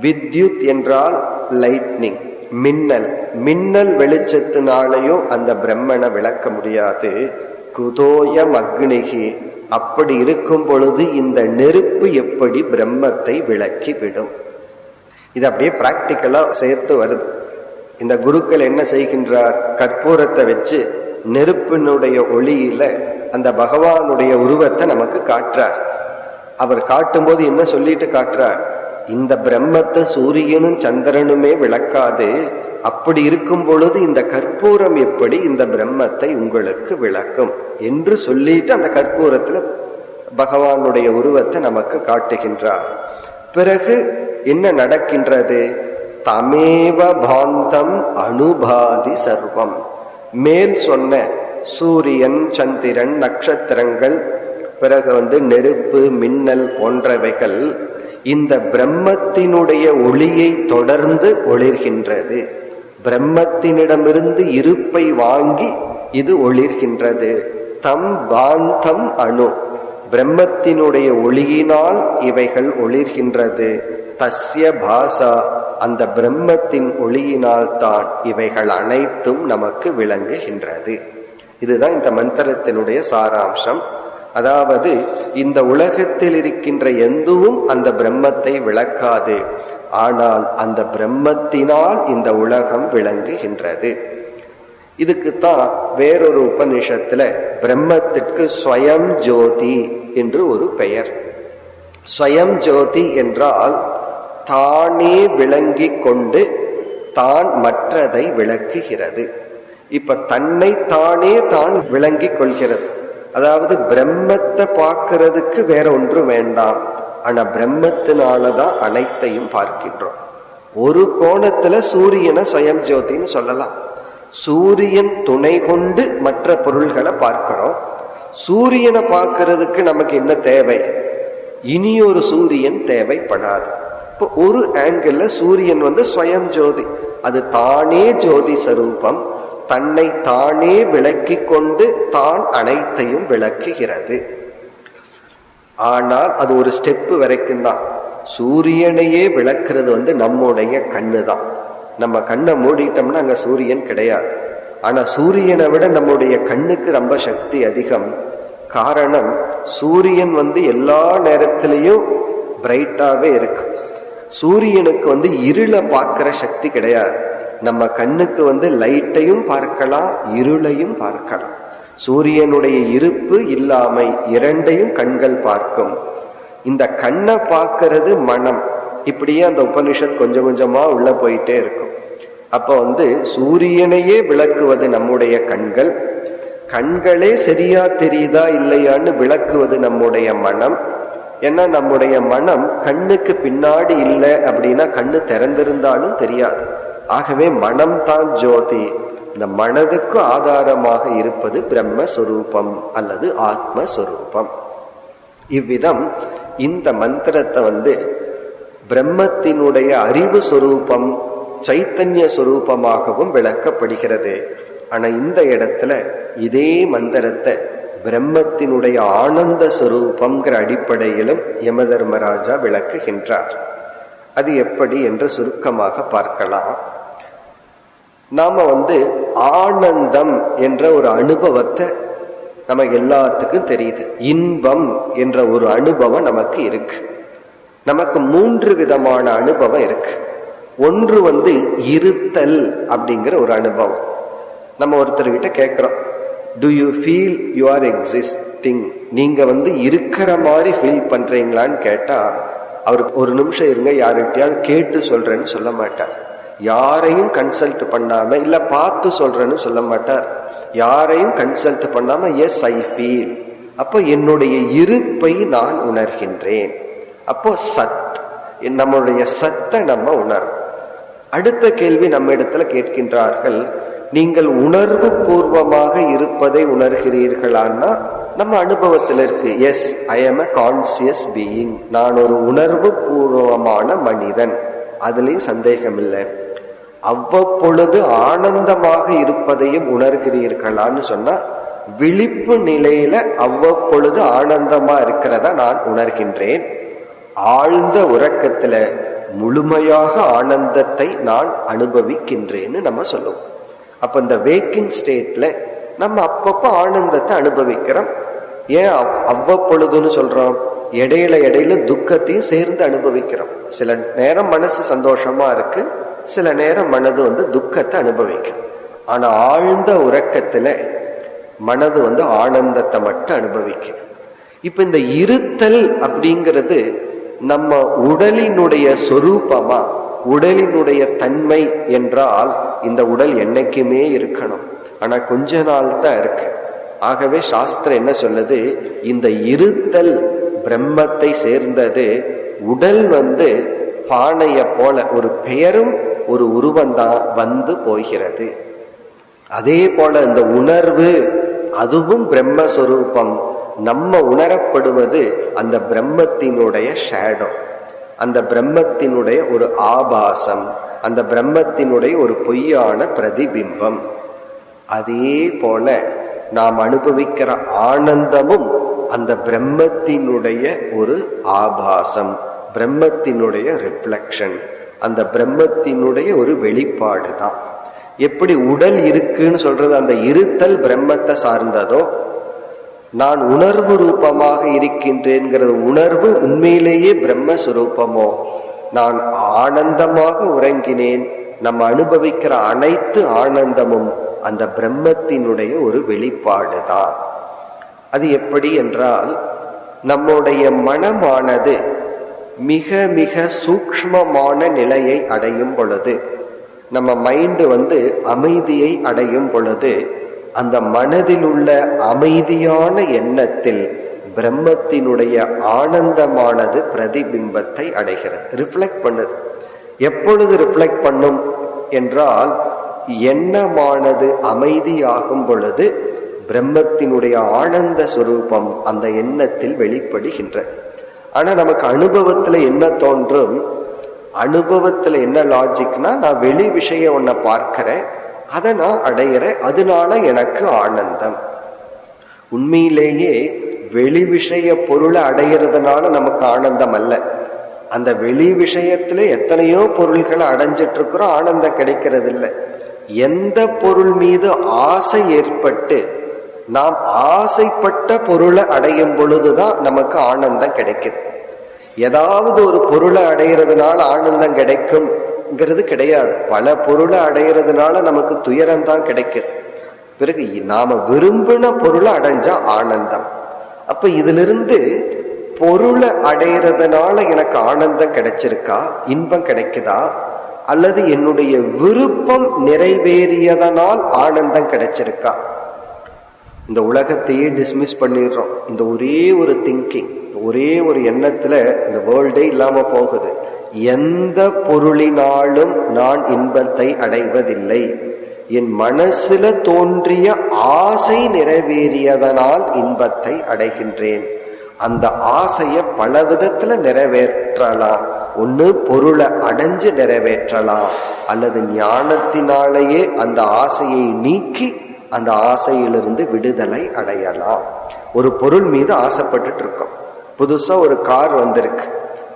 வித்யுத் என்றால் லைட்னிங், மின்னல், மின்னல் வெளிச்சத்தினாலேயும் அந்த பிரம்மனை விளக்க முடியாது. குதோயம் அக்னிகி, அப்படி இருக்கும் பொழுது இந்த நெருப்பு எப்படி பிரம்மத்தை விளக்கி விடும்? இது அப்படியே பிராக்டிக்கலா சேர்த்து வருது. இந்த குருக்கள் என்ன செய்கின்றார்? கற்பூரத்தை வச்சு நெருப்பினுடைய ஒளியில அந்த பகவானுடைய உருவத்தை நமக்கு காட்டுறார். அவர் காட்டும் போது என்ன சொல்லிட்டு காட்டுறார்? இந்த பிரம்மத்தை சூரியனும் சந்திரனுமே விளக்காது. அப்படி இருக்கும் பொழுது இந்த கற்பூரம் எப்படி இந்த பிரம்மத்தை உங்களுக்கு விளக்கும் என்று சொல்லிட்டு அந்த கற்பூரத்துல பகவானுடைய உருவத்தை நமக்கு காட்டுகின்றார். பிறகு என்ன நடக்கின்றது? தமேவ பாந்தம் அனுபாதி சர்வம். மேல் சொன்ன சூரியன், சந்திரன், நட்சத்திரங்கள், பிறகு நெருப்பு, மின்னல் போன்றவைகள் இந்த பிரம்மத்தினுடைய ஒளியை தொடர்ந்து ஒளிர்கின்றது. பிரம்மத்தினிடமிருந்து இருப்பை வாங்கி இது ஒளிர்கின்றது. தம் பாந்தம் அணு, பிரம்மத்தினுடைய ஒளியினால் இவைகள் ஒளிர்கின்றது. தஸ்ய பாசா, அந்த பிரம்மத்தின் ஒளியினால் தான் இவைகள் அனைத்தும் நமக்கு விளங்குகின்றது. இதுதான் இந்த மந்திரத்தினுடைய சாராம்சம். அதாவது இந்த உலகத்தில் இருக்கின்ற எதுவும் அந்த பிரம்மத்தை விளக்காது, ஆனால் அந்த பிரம்மத்தினால் இந்த உலகம் விளங்குகின்றது. இதுக்குத்தான் வேறொரு உபநிஷத்துல பிரம்மத்திற்கு ஸ்வயம் ஜோதி என்று ஒரு பெயர். ஸ்வயம் ஜோதி என்றால் தானே விளங்கிக் கொண்டு தான் மற்றதை விளக்குகிறது. இப்ப தன்னை தானே தான் விளங்கிக் கொள்கிறது. அதாவது பிரம்மத்தை பார்க்கிறதுக்கு வேற ஒன்று வேண்டாம், ஆனா பிரம்மத்தினாலதான் அனைத்தையும் பார்க்கின்றோம். ஒரு கோணத்துல சூரியனை ஸ்வயம் ஜோதின்னு சொல்லலாம். சூரியன் துணை கொண்டு மற்ற பொருள்களை பார்க்கிறோம். சூரியனை பார்க்கிறதுக்கு நமக்கு என்ன தேவை? இனியொரு சூரியன் தேவைப்படாது. இப்போ ஒரு ஆங்கிள் சூரியன் ஸ்வயம் ஜோதி, அது தானே ஜோதி ஸ்வரூபம், தன்னை தானே விளக்கி கொண்டு தான் அனைத்தையும் விளக்குகிறது. ஆனால் அது ஒரு ஸ்டெப்பு வரைக்கும் தான். சூரியனையே விளக்குறது நம்முடைய கண்ணு தான். நம்ம கண்ணை மூடிட்டோம்னா அங்க சூரியன் கிடையாது. ஆனா சூரியனை விட நம்முடைய கண்ணுக்கு ரொம்ப சக்தி அதிகம். காரணம், சூரியன் எல்லா நேரத்திலையும் பிரைட்டாவே இருக்கு. சூரியனுக்கு இருளை பார்க்கிற சக்தி கிடையாது. நம்ம கண்ணுக்கு லைட்டையும் பார்க்கலாம், இருளையும் பார்க்கலாம். சூரியனுடைய இருப்பு இல்லாமை இரண்டையும் கண்கள் பார்க்கும். இந்த கண்ணை பார்க்கிறது மனம். இப்படியே அந்த உபனிஷத் கொஞ்சம் கொஞ்சமா உள்ள போயிட்டே இருக்கும். அப்ப சூரியனையே விளக்குவது நம்முடைய கண்கள், கண்களே சரியா தெரியுதா இல்லையான்னு விளக்குவது நம்முடைய மனம். ஏன்னா நம்முடைய மனம் கண்ணுக்கு பின்னாடி இல்லை அப்படின்னா கண்ணு திறந்திருந்தாலும் தெரியாது. ஆகவே மனம் தான் ஜோதி. இந்த மனதுக்கு ஆதாரமாக இருப்பது பிரம்மஸ்வரூபம் அல்லது ஆத்மஸ்வரூபம். இவ்விதம் இந்த மந்திரத்தை பிரம்மத்தினுடைய அறிவு சொரூபம், சைத்தன்ய சொரூபமாகவும் விளக்கப்படுகிறது. ஆனா இந்த இடத்துல இதே மந்திரத்தை பிரம்மத்தினுடைய ஆனந்த சொரூபம்ங்கிற அடிப்படையிலும் யம தர்மராஜா விளக்குகின்றார். அது எப்படி என்று சுருக்கமாக பார்க்கலாம். நாம ஆனந்தம் என்ற ஒரு அனுபவத்தை நம்ம எல்லாத்துக்கும் தெரியுது. இன்பம் என்ற ஒரு அனுபவம் நமக்கு இருக்கு. நமக்கு 3 விதமான அனுபவம் இருக்கு. ஒன்று இருத்தல் அப்படிங்கிற ஒரு அனுபவம். நம்ம ஒருத்தர்கிட்ட கேட்கிறோம், to you feel you are existing? நீங்க இருக்கிற மாதிரி ஃபீல் பண்றீங்களான்னு கேட்டா அவருக்கு ஒரு நிமிஷம் இருங்க, யார்கிட்டயாவது கேட்டு சொல்றேன்னு சொல்ல மாட்டார். யாரையும் கன்சல்ட் பண்ணாம, இல்ல பார்த்து சொல்றேன்னு சொல்ல மாட்டார். யாரையும் கன்சல்ட் பண்ணாம எஸ் ஐ ஃபீல், அப்போ என்னுடைய இருப்பை நான் உணர்கின்றேன். அப்போ சத், நம்மளுடைய சத்தை நம்ம உணர்வோம். அடுத்த கேள்வி நம்ம இடத்துல கேட்கின்றார்கள், நீங்கள் உணர்வு பூர்வமாக இருப்பதை உணர்கிறீர்களான்னா நம்ம அனுபவத்தில் இருக்கு. Yes, I am a conscious being, நான் ஒரு உணர்வு பூர்வமான மனிதன், அதுலேயும் சந்தேகம் இல்லை. அவ்வப்பொழுது ஆனந்தமாக இருப்பதையும் உணர்கிறீர்களான்னு சொன்னா, விழிப்பு நிலையில அவ்வப்பொழுது ஆனந்தமா இருக்கிறதா நான் உணர்கின்றேன். ஆழ்ந்த உறக்கத்துல முழுமையாக ஆனந்தத்தை நான் அனுபவிக்கின்றேன்னு நம்ம சொல்லுவோம். அப்ப இந்த வேக்கிங் ஸ்டேட்ல நம்ம அப்பப்ப ஆனந்தத்தை அனுபவிக்கிறோம். ஏன் அவ்வப்பொழுதுன்னு சொல்றோம்? இடையில துக்கத்தையும் சேர்ந்து அனுபவிக்கிறோம். சில நேரம் மனசு சந்தோஷமா இருக்கு, சில நேரம் மனது துக்கத்தை அனுபவிக்கும். ஆனா ஆழ்ந்த உறக்கத்துல மனது ஆனந்தத்தை மட்டும் அனுபவிக்குது. இப்ப இந்த இருத்தல் அப்படிங்கிறது நம்ம உடலினுடைய சொரூபமா, உடலினுடைய தன்மை என்றால் இந்த உடல் என்னைக்குமே இருக்கணும். ஆனா கொஞ்ச நாள் தான் இருக்கு. ஆகவே சாஸ்திரம் என்ன சொல்லுது, இந்த இருத்தல் பிரம்மத்தை சேர்ந்தது. உடல் பானைய போல ஒரு பெயரும் ஒரு உருவந்தான் வந்து போகிறது. அதே போல இந்த உணர்வு அதுவும் பிரம்மஸ்வரூபம். நம்ம உணரப்படுவது அந்த பிரம்மத்தினுடைய ஷேடோ, அந்த பிரம்மத்தினுடைய ஒரு ஆபாசம், அந்த பிரம்மத்தினுடைய ஒரு பொய்யான பிரதிபிம்பம். அதே போல நாம் அனுபவிக்கிற ஆனந்தமும் அந்த பிரம்மத்தினுடைய ஒரு ஆபாசம், பிரம்மத்தினுடைய ரிஃப்ளெக்ஷன், அந்த பிரம்மத்தினுடைய ஒரு வெளிப்பாடு தான். எப்படி உடல் இருக்குன்னு சொல்றது அந்த இருத்தல் பிரம்மத்தை சார்ந்ததோ, நான் உணர்வு ரூபமாக இருக்கின்றேங்கிறது உணர்வு உண்மையிலேயே பிரம்மஸ்வரூபமோ, நான் ஆனந்தமாக உறங்கினேன், நம்ம அனுபவிக்கிற அனைத்து ஆனந்தமும் அந்த பிரம்மத்தினுடைய ஒரு வெளிப்பாடு தான். அது எப்படி என்றால், நம்முடைய மனமானது மிக மிக சூக்ஷ்மமான நிலையை அடையும் பொழுது, நம்ம மைண்டு அமைதியை அடையும் பொழுது, அந்த மனதில் உள்ள அமைதியான எண்ணத்தில் பிரம்மத்தினுடைய ஆனந்தமானது பிரதிபிம்பத்தை அடைகிறது, ரிஃப்ளெக்ட் பண்ணுது. எப்பொழுது ரிஃப்ளெக்ட் பண்ணும் என்றால், எண்ணமானது அமைதியாகும் பொழுது பிரம்மத்தினுடைய ஆனந்த சுரூபம் அந்த எண்ணத்தில் வெளிப்படுகின்றது. ஆனா நமக்கு அனுபவத்துல என்ன தோன்றும், அனுபவத்துல என்ன லாஜிக்னா, நான் வெளி விஷயம் ஒன்ன பார்க்கிறேன், அதை நான் அடையிறேன், அதனால எனக்கு ஆனந்தம். உண்மையிலேயே வெளி விஷய பொருளை அடையிறதுனால நமக்கு ஆனந்தம் அல்ல. அந்த வெளி விஷயத்துல எத்தனையோ பொருள்களை அடைஞ்சிட்டு இருக்கிறோம், ஆனந்தம் கிடைக்கிறது இல்லை. எந்த பொருள் மீது ஆசை ஏற்பட்டு நாம் ஆசைப்பட்ட பொருளை அடையும் பொழுதுதான் நமக்கு ஆனந்தம் கிடைக்குது. ஏதாவது ஒரு பொருளை அடைகிறதுனால ஆனந்தம் கிடைக்கும்ங்கிறது கிடையாது. பல பொருளை அடைகிறதுனால நமக்கு துயரம் தான் கிடைக்குது. பிறகு நாம விரும்பின பொருளை அடைஞ்சா ஆனந்தம். அப்ப இதிலிருந்து பொருளை அடைகிறதுனால எனக்கு ஆனந்தம் கிடைச்சிருக்கா, இன்பம் கிடைக்குதா, அல்லது என்னுடைய விருப்பம் நிறைவேறியதனால் ஆனந்தம் கிடைச்சிருக்கா? இந்த உலகத்தையே டிஸ்மிஸ் பண்ணிடுறோம். இந்த ஒரே ஒரு திங்கிங், ஒரே ஒரு எண்ணத்துல இந்த வேர்ல்டே இல்லாம போகுது. எந்த பொருளினாலும் நான் இன்பத்தை அடைவதில்லை, என் மனசுல தோன்றிய ஆசை நிறைவேறியதனால் இன்பத்தை அடைகின்றேன். அந்த ஆசையை பல விதத்துல நிறைவேற்றலாம். ஒண்ணு பொருளை அடைஞ்சு நிறைவேற்றலாம், அல்லது ஞானத்தினாலேயே அந்த ஆசையை நீக்கி அந்த ஆசையிலிருந்து விடுதலை அடையலாம். ஒரு பொருள் மீது ஆசைப்பட்டுட்டு இருக்கோம். புதுசா ஒரு கார் வந்திருக்கு,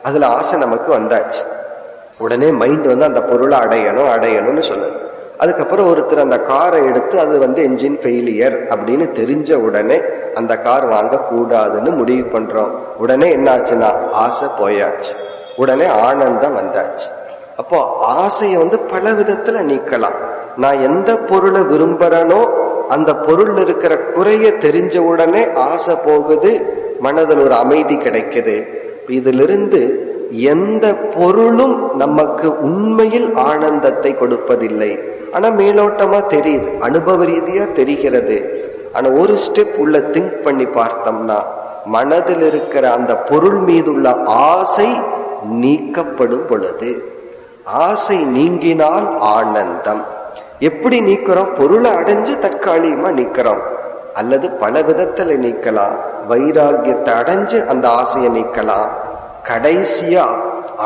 அதுல ஆசை நமக்கு வந்தாச்சு. உடனே மைண்ட் அந்த பொருளை அடையணும்னு சொல்லுது. அதுக்கப்புறம் ஒருத்தர் அந்த காரை எடுத்து அது என்ஜின் ஃபெயிலியர் அப்படின்னு தெரிஞ்ச உடனே அந்த கார் வாங்க கூடாதுன்னு முடிவு பண்றோம். உடனே என்ன ஆச்சுன்னா ஆசை போயாச்சு, உடனே ஆனந்தம் வந்தாச்சு. அப்போ ஆசையை பல விதத்துல நீக்கலாம். நான் எந்த பொருளை விரும்புறனோ அந்த பொருள் இருக்கிற குறைய தெரிஞ்ச உடனே ஆசை போகுது, மனதில் ஒரு அமைதி கிடைக்குது. இதிலிருந்து எந்த பொருளும் நமக்கு உண்மையில் ஆனந்தத்தை கொடுப்பதில்லை. ஆனா மேலோட்டமா தெரியுது, அனுபவ ரீதியா தெரிகிறது. ஆனா ஒரு ஸ்டெப் உள்ள திங்க் பண்ணி பார்த்தோம்னா, மனதில் இருக்கிற அந்த பொருள் மீதுள்ள ஆசை நீக்கப்படும் பொழுது, ஆசை நீங்கினால் ஆனந்தம். எப்படி நீக்கிறோம்? பொருளை அடைஞ்சு தற்காலிகமா நீக்கிறோம், அல்லது பல விதத்துல நீக்கலாம். வைராகியத்தை அடைஞ்சு அந்த ஆசையை நீக்கலாம். கடைசியா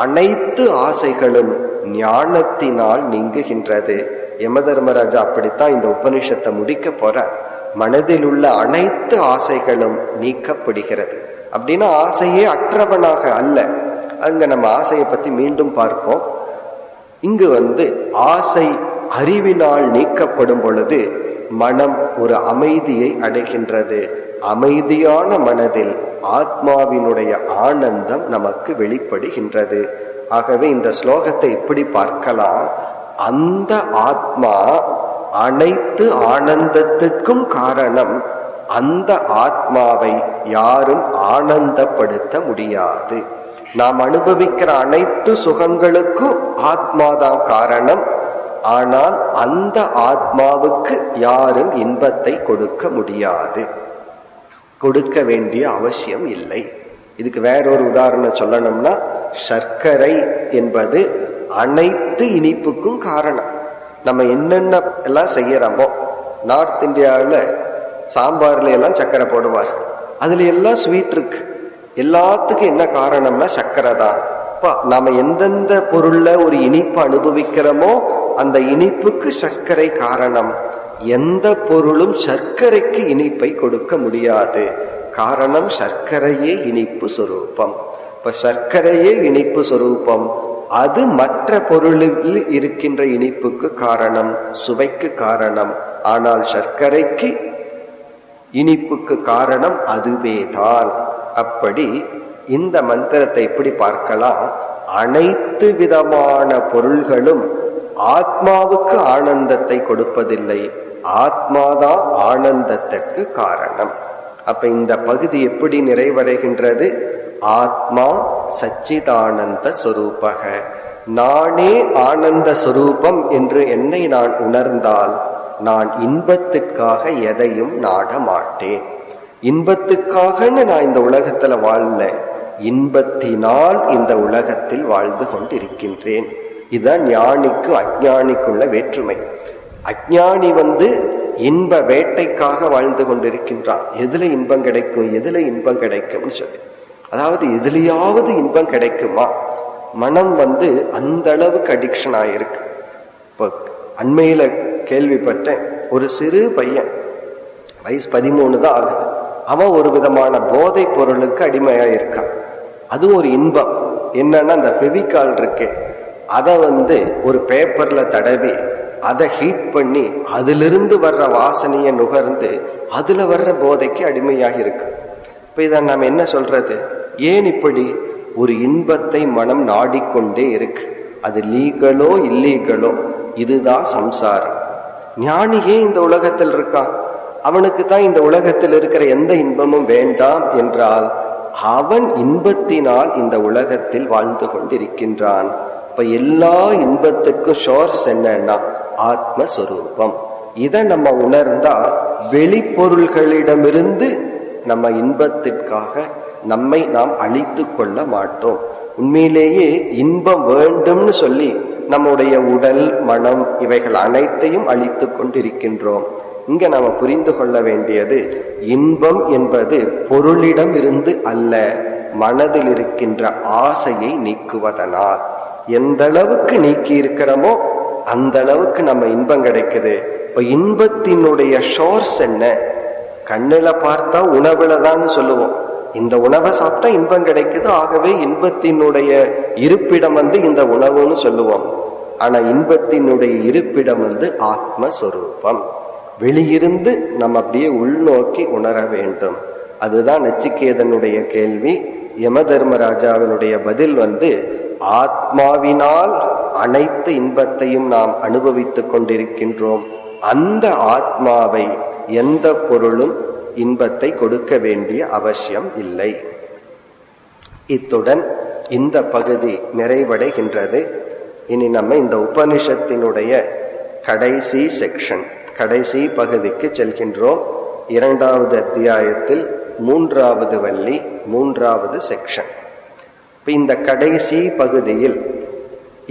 அனைத்து ஆசைகளும் ஞானத்தினால் நீங்குகின்றது. யமதர்மராஜா அப்படித்தான் இந்த உபனிஷத்தை முடிக்க போற. மனதில் உள்ள அனைத்து ஆசைகளும் நீக்கப்படுகிறது. அப்படின்னா ஆசையே அற்றவனாக அல்ல. அங்க நம்ம ஆசையை பத்தி மீண்டும் பார்ப்போம். இங்கு ஆசை அறிவினால் நீக்கப்படும் பொழுது மனம் ஒரு அமைதியை அடைகின்றது. அமைதியான மனதில் ஆத்மாவினுடைய ஆனந்தம் நமக்கு வெளிப்படுகின்றது. ஆகவே இந்த ஸ்லோகத்தை எப்படி பார்க்கலாம்? அந்த ஆத்மா அனைத்து ஆனந்தத்திற்கும் காரணம். அந்த ஆத்மாவை யாரும் ஆனந்தப்படுத்த முடியாது. நாம் அனுபவிக்கிற அனைத்து சுகங்களுக்கும் ஆத்மாதான் காரணம். ஆனால் அந்த ஆத்மாவுக்கு யாரும் இன்பத்தை கொடுக்க முடியாது, கொடுக்க வேண்டிய அவசியம் இல்லை. இதுக்கு வேறொரு உதாரணம் சொல்லணும்னா, சர்க்கரை என்பது அனைத்து இனிப்புக்கும் காரணம். நம்ம என்னென்ன எல்லாம் செய்யறோமோ, நார்த் இந்தியாவில் சாம்பார்ல எல்லாம் சர்க்கரை போடுவார், அதுல எல்லாம் ஸ்வீட் இருக்கு. எல்லாத்துக்கும் என்ன காரணம்னா சர்க்கரை தான். நாம எந்தெந்த பொருள்ல ஒரு இனிப்பு அனுபவிக்கிறோமோ அந்த இனிப்புக்கு சர்க்கரை காரணம். எந்த பொருளும் சர்க்கரைக்கு இனிப்பை கொடுக்க முடியாது. காரணம், சர்க்கரையே இனிப்பு சொரூபம். இப்ப சர்க்கரையே இனிப்பு சொரூபம், அது மற்ற பொருளில் இருக்கின்ற இனிப்புக்கு காரணம், சுவைக்கு காரணம். ஆனால் சர்க்கரைக்கு இனிப்புக்கு காரணம் அதுவேதான். அப்படி இந்த மந்திரத்தை எப்படி பார்க்கலாம், அனைத்து விதமான பொருள்களும் ஆத்மாவுக்கு ஆனந்தத்தை கொடுப்பதில்லை, ஆத்மாதான் ஆனந்தத்திற்கு காரணம். அப்ப இந்த பகுதி எப்படி நிறைவடைகின்றது? ஆத்மா சச்சிதானந்த சொரூபக, நானே ஆனந்த சொரூபம் என்று என்னை நான் உணர்ந்தால் நான் இன்பத்திற்காக எதையும் நாட மாட்டேன். இன்பத்துக்காகன்னு நான் இந்த உலகத்துல வாழல, இன்பத்தினால் இந்த உலகத்தில் வாழ்ந்து கொண்டிருக்கின்றேன். இதுதான் ஞானிக்கு அஞ்ஞானிக்குள்ள வேற்றுமை. அஞ்ஞானி இன்ப வேட்டைக்காக வாழ்ந்து கொண்டிருக்கின்றான். எதுல இன்பம் கிடைக்கும், எதுல இன்பம் கிடைக்கும்னு சொல்லி, அதாவது எதுலையாவது இன்பம் கிடைக்குமா. மனம் அந்த அளவுக்கு அடிக்ஷன் ஆயிருக்கு. இப்போ அண்மையில கேள்விப்பட்டேன், ஒரு சிறு பையன் வயசு 13 தான் ஆகுது, அவன் ஒரு விதமான போதை பொருளுக்கு அடிமையா இருக்கான். அது ஒரு இன்பம். என்னன்னா அந்த ஃபெவிகால் இருக்கே, அதை ஒரு பேப்பர்ல தடவி அதை ஹீட் பண்ணி அதிலிருந்து வர்ற வாசனையை நுகர்ந்து அதுல வர்ற போதைக்கு அடிமையாக இருக்கு. இப்ப இதை நாம என்ன சொல்றது? ஏன் இப்படி ஒரு இன்பத்தை மனம் நாடிக்கொண்டே இருக்கு? அது லீகலோ இல்லீகலோ, இதுதான் சம்சாரம். ஞானி ஏன் இந்த உலகத்தில் இருக்கான்? அவனுக்கு தான் இந்த உலகத்தில் இருக்கிற எந்த இன்பமும் வேண்டாம் என்றால் அவன் இன்பத்தினால் இந்த உலகத்தில் வாழ்ந்து கொண்டிருக்கின்றான். இப்ப எல்லா இன்பத்துக்கும் சோர்ஸ் என்னன்னா ஆத்மஸ்வரூபம். இதை நம்ம உணர்ந்தா வெளிப்பொருள்களிடமிருந்து நம்ம இன்பத்திற்காக நம்மை நாம் அழித்து கொள்ள மாட்டோம். உண்மையிலேயே இன்பம் வேண்டும்னு சொல்லி நம்முடைய உடல், மனம் இவைகள் அனைத்தையும் அழித்து கொண்டிருக்கின்றோம். இங்க நாம புரிந்து கொள்ள வேண்டியது, இன்பம் என்பது பொருளிடம் இருந்து அல்ல, மனதில் இருக்கின்ற ஆசையை நீக்குவதனால். எந்த அளவுக்கு நீக்கி இருக்கிறோமோ அந்த அளவுக்கு நம்ம இன்பம் கிடைக்குது. இப்ப இன்பத்தினுடைய சோர்ஸ் என்ன? கண்ணுல பார்த்தா உணவுல தான் சொல்லுவோம், இந்த உணவை சாப்பிட்டா இன்பம் கிடைக்குது, ஆகவே இன்பத்தினுடைய இருப்பிடம் இந்த உணவுன்னு சொல்லுவோம். ஆனா இன்பத்தினுடைய இருப்பிடம் ஆத்மஸ்வரூபம். வெளியிருந்து நம்ம அப்படியே உள்நோக்கி உணர வேண்டும். அதுதான் நச்சிகேதனுடைய கேள்வி. யம தர்மராஜாவினுடைய பதில் ஆத்மாவினால் அனைத்து இன்பத்தையும் நாம் அனுபவித்துக் கொண்டிருக்கின்றோம். அந்த ஆத்மாவை எந்த பொருளும் இன்பத்தை கொடுக்க வேண்டிய அவசியம் இல்லை. இத்துடன் இந்த பகுதி நிறைவடைகின்றது. இனி நம்ம இந்த உபனிஷத்தினுடைய கடைசி செக்ஷன், கடைசி பகுதிக்கு செல்கின்றோம். 2வது அத்தியாயத்தில் 3வது வள்ளி, 3வது செக்ஷன். இந்த கடைசி பகுதியில்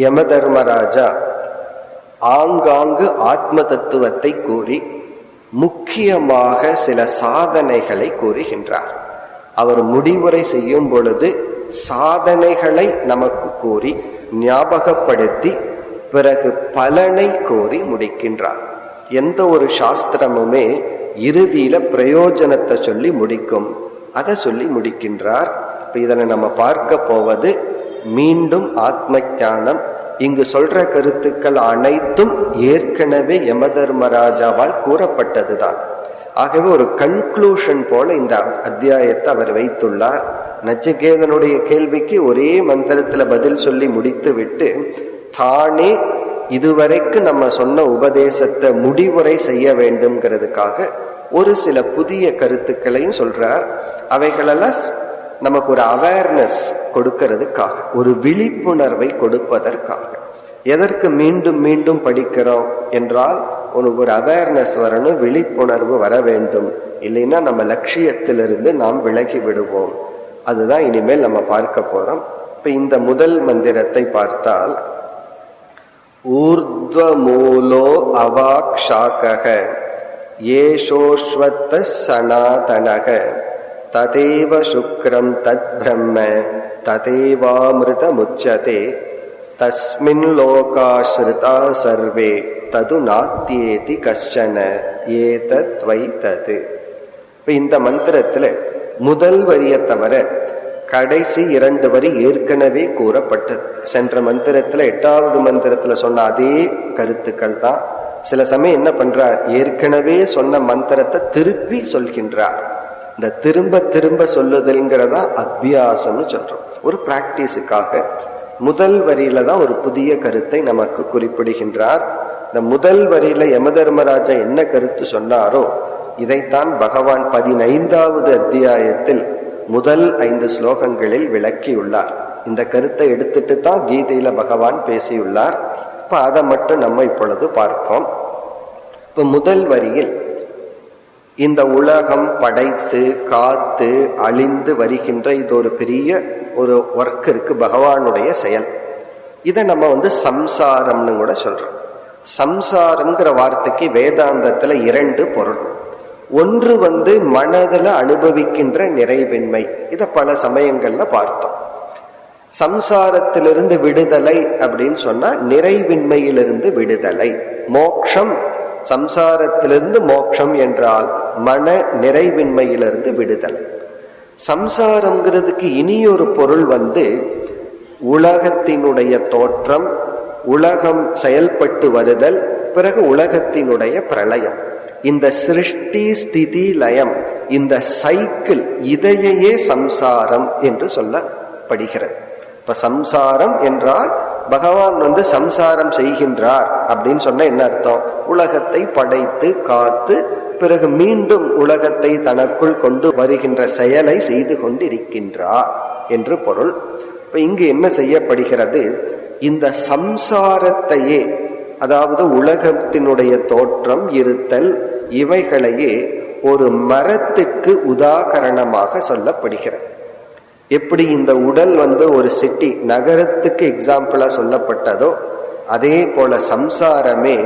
யம தர்மராஜா ஆங்காங்கு ஆத்ம தத்துவத்தை கூறி முக்கியமாக சில சாதனைகளை கூறுகின்றார். அவர் முடிவுரை செய்யும் பொழுது சாதனைகளை நமக்கு கூறி ஞாபகப்படுத்தி பிறகு பலனை கோரி முடிக்கின்றார். எந்த ஒரு சாஸ்திரமுமே இறுதியில பிரயோஜனத்தை சொல்லி முடிக்கும், அதை சொல்லி முடிக்கின்றார். இப்ப இதனை நம்ம பார்க்க போவது மீண்டும் ஆத்ம ஞானம். இங்கு சொல்ற கருத்துக்கள் அனைத்தும் ஏற்கனவே யம தர்மராஜாவால் கூறப்பட்டதுதான். ஆகவே ஒரு கன்க்ளூஷன் போல இந்த அத்தியாயத்தை அவர் வைத்துள்ளார். நச்சிகேதனுடைய கேள்விக்கு ஒரே மந்திரத்துல பதில் சொல்லி முடித்து விட்டு தானே இதுவரைக்கும் நம்ம சொன்ன உபதேசத்தை முடிவுரை செய்ய வேண்டும்ங்கிறதுக்காக ஒரு சில புதிய கருத்துக்களையும் சொல்றார். அவைகளெல்லாம் நமக்கு ஒரு அவேர்னஸ் கொடுக்கிறதுக்காக, ஒரு விழிப்புணர்வை கொடுப்பதற்காக. எதற்கு மீண்டும் மீண்டும் படிக்கிறோம் என்றால் ஒரு அவேர்னஸ் வரணும், விழிப்புணர்வு வர வேண்டும். இல்லைன்னா நம்ம லட்சியத்திலிருந்து நாம் விலகி விடுவோம். அதுதான் இனிமேல் நம்ம பார்க்க போறோம். இப்ப இந்த முதல் மந்திரத்தை பார்த்தால், ஊர்த்வமூலோ அவாக்ஷாகக ஏஷோஸ்வத்த சனாதனக ததேவ சுக்ரம் தத் பிரம்ம ததேவாமிருத முச்சதே தஸ்மின் லோகாஸ்ருதா சர்வே தது நாத்யேதி கஷ்சன ஏதத் வை தது. இப்ப இந்த மந்திரத்துல முதல் வரியை தவிர கடைசி 2 வரி ஏற்கனவே கூறப்பட்டது. சென்ற மந்திரத்துல 8வது மந்திரத்துல சொன்ன அதே கருத்துக்கள் தான். சில சமயம் என்ன பண்றார், ஏற்கனவே சொன்ன மந்திரத்தை திருப்பி சொல்கின்றார். இந்த திரும்ப திரும்ப சொல்லுதல்ங்கிறதா அபியாசம்னு சொல்றோம், ஒரு பிராக்டிஸுக்காக. முதல் வரியில தான் ஒரு புதிய கருத்தை நமக்கு குறிப்பிடுகின்றார். இந்த முதல் வரியில யமதர்மராஜா என்ன கருத்து சொன்னாரோ இதைத்தான் பகவான் 15வது அத்தியாயத்தில் முதல் 5 ஸ்லோகங்களில் விளக்கியுள்ளார். இந்த கருத்தை எடுத்துட்டு தான் கீதையில பகவான் பேசியுள்ளார். இப்ப அதை மட்டும் நம்ம இப்பொழுது பார்ப்போம். இப்ப முதல் வரியில் இந்த உலகம் படைத்து காத்து அழிந்து வருகின்ற இது ஒரு பெரிய ஒரு ஒர்க் இருக்கு, பகவானுடைய செயல். இதை நம்ம சம்சாரம்னு கூட சொல்றோம். சம்சாரம்ங்கிற வார்த்தைக்கு வேதாந்தத்துல 2 பொருள். ஒன்று மனதில் அனுபவிக்கின்ற நிறைவின்மை. இத பல சமயங்கள்ல பார்த்தோம். சம்சாரத்திலிருந்து விடுதலை அப்படின்னு சொன்னா நிறைவின்மையிலிருந்து விடுதலை, மோக்ஷம். சம்சாரத்திலிருந்து மோக்ஷம் என்றால் மன நிறைவின்மையிலிருந்து விடுதலை. சம்சாரம்ங்கிறதுக்கு இனியொரு பொருள் உலகத்தினுடைய தோற்றம், உலகம் செயல்பட்டு வருதல், பிறகு உலகத்தினுடைய பிரளயம். இந்த சிருஷ்டி ஸ்திதி லயம், இந்த சைக்கிள், இதையே சம்சாரம் என்று சொல்லப்படுகிறது. இப்ப சம்சாரம் என்றால் பகவான் சம்சாரம் செய்கின்றார் அப்படின்னு சொன்ன என்ன அர்த்தம், உலகத்தை படைத்து காத்து பிறகு மீண்டும் உலகத்தை தனக்குள் கொண்டு வருகின்ற செயலை செய்து கொண்டிருக்கின்றார் என்று பொருள். இப்ப இங்கு என்ன செய்யப்படுகிறது, இந்த சம்சாரத்தையே, அதாவது உலகத்தினுடைய தோற்றம், இருத்தல், இவைகளையே ஒரு மரத்திற்கு உதாகரணமாக சொல்லப்படுகிறது. எப்படி இந்த உடல் ஒரு சிட்டி, நகரத்துக்கு எக்ஸாம்பிளா சொல்லப்பட்டதோ அதே போல சம்சாரமே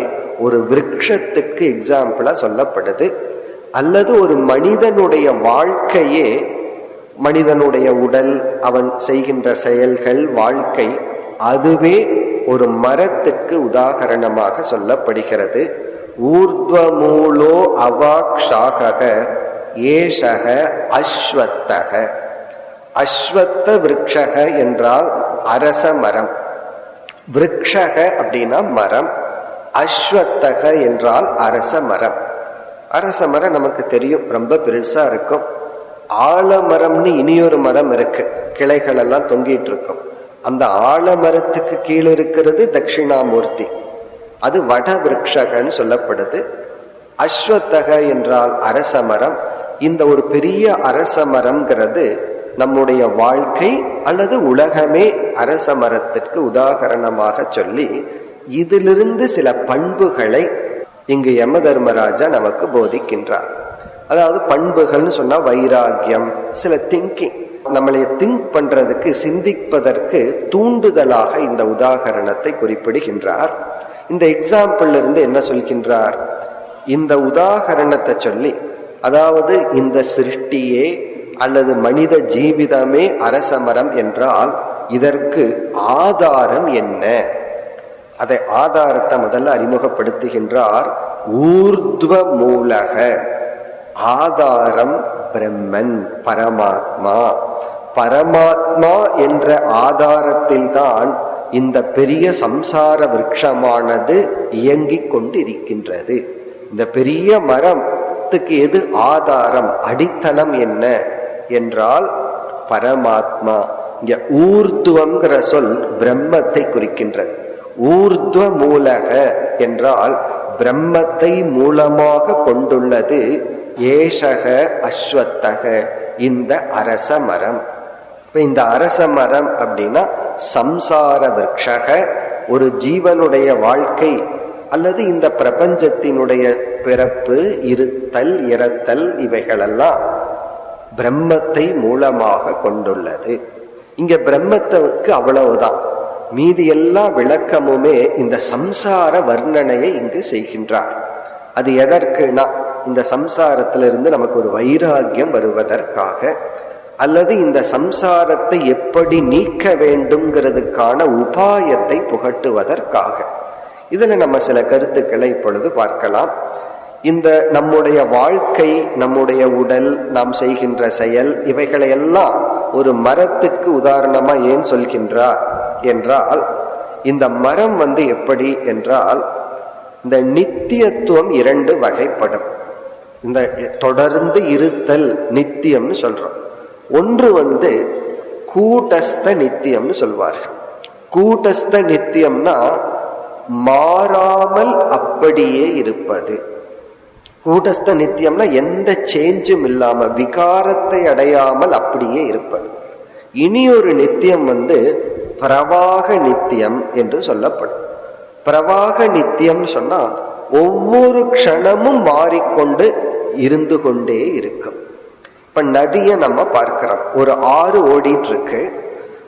ஒரு விருட்சத்துக்கு எக்ஸாம்பிளா சொல்லப்படுது. அல்லது ஒரு மனிதனுடைய வாழ்க்கையே, மனிதனுடைய உடல், அவன் செய்கின்ற செயல்கள், வாழ்க்கை, அதுவே ஒரு மரத்துக்கு உதாகரணமாக சொல்லப்படுகிறது. ஊர்த்வமூலோ அவாக்ஷாகக ஏஷக அஸ்வத்தக. அஸ்வத்த விருட்சக என்றால் அரச மரம். விருட்சக அப்படின்னா மரம், அஸ்வத்தக என்றால் அரச மரம். அரச மரம் நமக்கு தெரியும், ரொம்ப பெருசா இருக்கும். ஆலமரம்னு இனியொரு மரம் இருக்கு, கிளைகள் எல்லாம் தொங்கிட்டு இருக்கும். அந்த ஆலமரத்துக்கு கீழே இருக்கிறது தட்சிணாமூர்த்தி, அது வட விருட்சகன்னு சொல்லப்படுது. அஸ்வத்தக என்றால் அரச மரம். இந்த ஒரு பெரிய அரச மரம்ங்கிறது நம்முடைய வாழ்க்கை அல்லது உலகமே அரச மரத்திற்கு உதாகரணமாக சொல்லி, இதிலிருந்து சில பண்புகளை இங்கு யமதர்மராஜா நமக்கு போதிக்கின்றார். அதாவது பண்புகள்னு சொன்னா வைராகியம், சில திங்கிங், நம்மளை திங்க் பண்றதுக்கு, சிந்திப்பதற்கு தூண்டுதலாக இந்த உதாகரணத்தை குறிப்பிடுகின்றார். இந்த எக்ஸாம்பிள் இருந்து என்ன சொல்கின்றார், இந்த உதாகரணத்தை சொல்லி, அதாவது இந்த சிருஷ்டியே அல்லது மனித ஜீவிதமே அரச மரம் என்றால் இதற்கு ஆதாரம் என்ன, அதை ஆதாரத்தை முதல்ல அறிமுகப்படுத்துகின்றார். ஊர்த்வ மூலக, ஆதாரம் பிரம்மன், பரமாத்மா. பரமாத்மா என்ற ஆதாரத்தில் தான் இந்த பெரிய சம்சார விருட்சமானது இயங்கிக் கொண்டிருக்கின்றது. இந்த பெரிய மரத்துக்கு எது ஆதாரம், அடித்தளம் என்ன என்றால் பரமாத்மா. இங்க ஊர்துவம்ங்கிற சொல் பிரம்மத்தை குறிக்கின்றது. ஊர்துவ மூலக என்றால் பிரம்மத்தை மூலமாக கொண்டுள்ளது ஏஷக அஸ்வத்தக, இந்த அரச மரம். இந்த அரச மரம் அப்படின்னா சம்சார விருட்சக, ஒரு ஜீவனுடைய வாழ்க்கை அல்லது இந்த பிரபஞ்சத்தினுடைய பிறப்பு, இருத்தல், இறத்தல் இவைகளெல்லாம் பிரம்மத்தை மூலமாக கொண்டுள்ளது. இங்க பிரம்மத்துக்கு அவ்வளவுதான், மீதி எல்லா விளக்கமுமே இந்த சம்சார வர்ணனையை இங்கு செய்கின்றார். அது எதற்குனா இந்த சம்சாரத்திலிருந்து நமக்கு ஒரு வைராகியம் வருவதற்காக, அல்லது இந்த சம்சாரத்தை எப்படி நீக்க வேண்டும்ங்கிறதுக்கான உபாயத்தை புகட்டுவதற்காக. இதுல நம்ம சில கருத்துக்களை இப்பொழுது பார்க்கலாம். இந்த நம்முடைய வாழ்க்கை, நம்முடைய உடல், நாம் செய்கின்ற செயல், இவைகளை எல்லாம் ஒரு மரத்துக்கு உதாரணமா ஏன் சொல்கின்றார் என்றால், இந்த மரம் எப்படி என்றால், இந்த நித்தியத்துவம் இரண்டு வகைப்படும். இந்த தொடர்ந்து இருத்தல் நித்தியம்னு சொல்றோம். ஒன்று கூட்டஸ்த நித்தியம்னு சொல்வார்கள். கூட்டஸ்த நித்தியம்னா மாறாமல் அப்படியே இருப்பது. கூட்டஸ்த நித்தியம்னா எந்த சேஞ்சும் இல்லாம, விகாரத்தை அடையாமல் அப்படியே இருப்பது. இனி ஒரு நித்தியம் பிரவாக நித்தியம் என்று சொல்லப்படும். பிரவாக நித்தியம் சொன்னா ஒவ்வொரு க்ஷணமும் மாறிக்கொண்டு இருந்து கொண்டே இருக்கும். இப்ப நதியை நம்ம பார்க்கிறோம், ஒரு ஆறு ஓடிட்டு இருக்கு.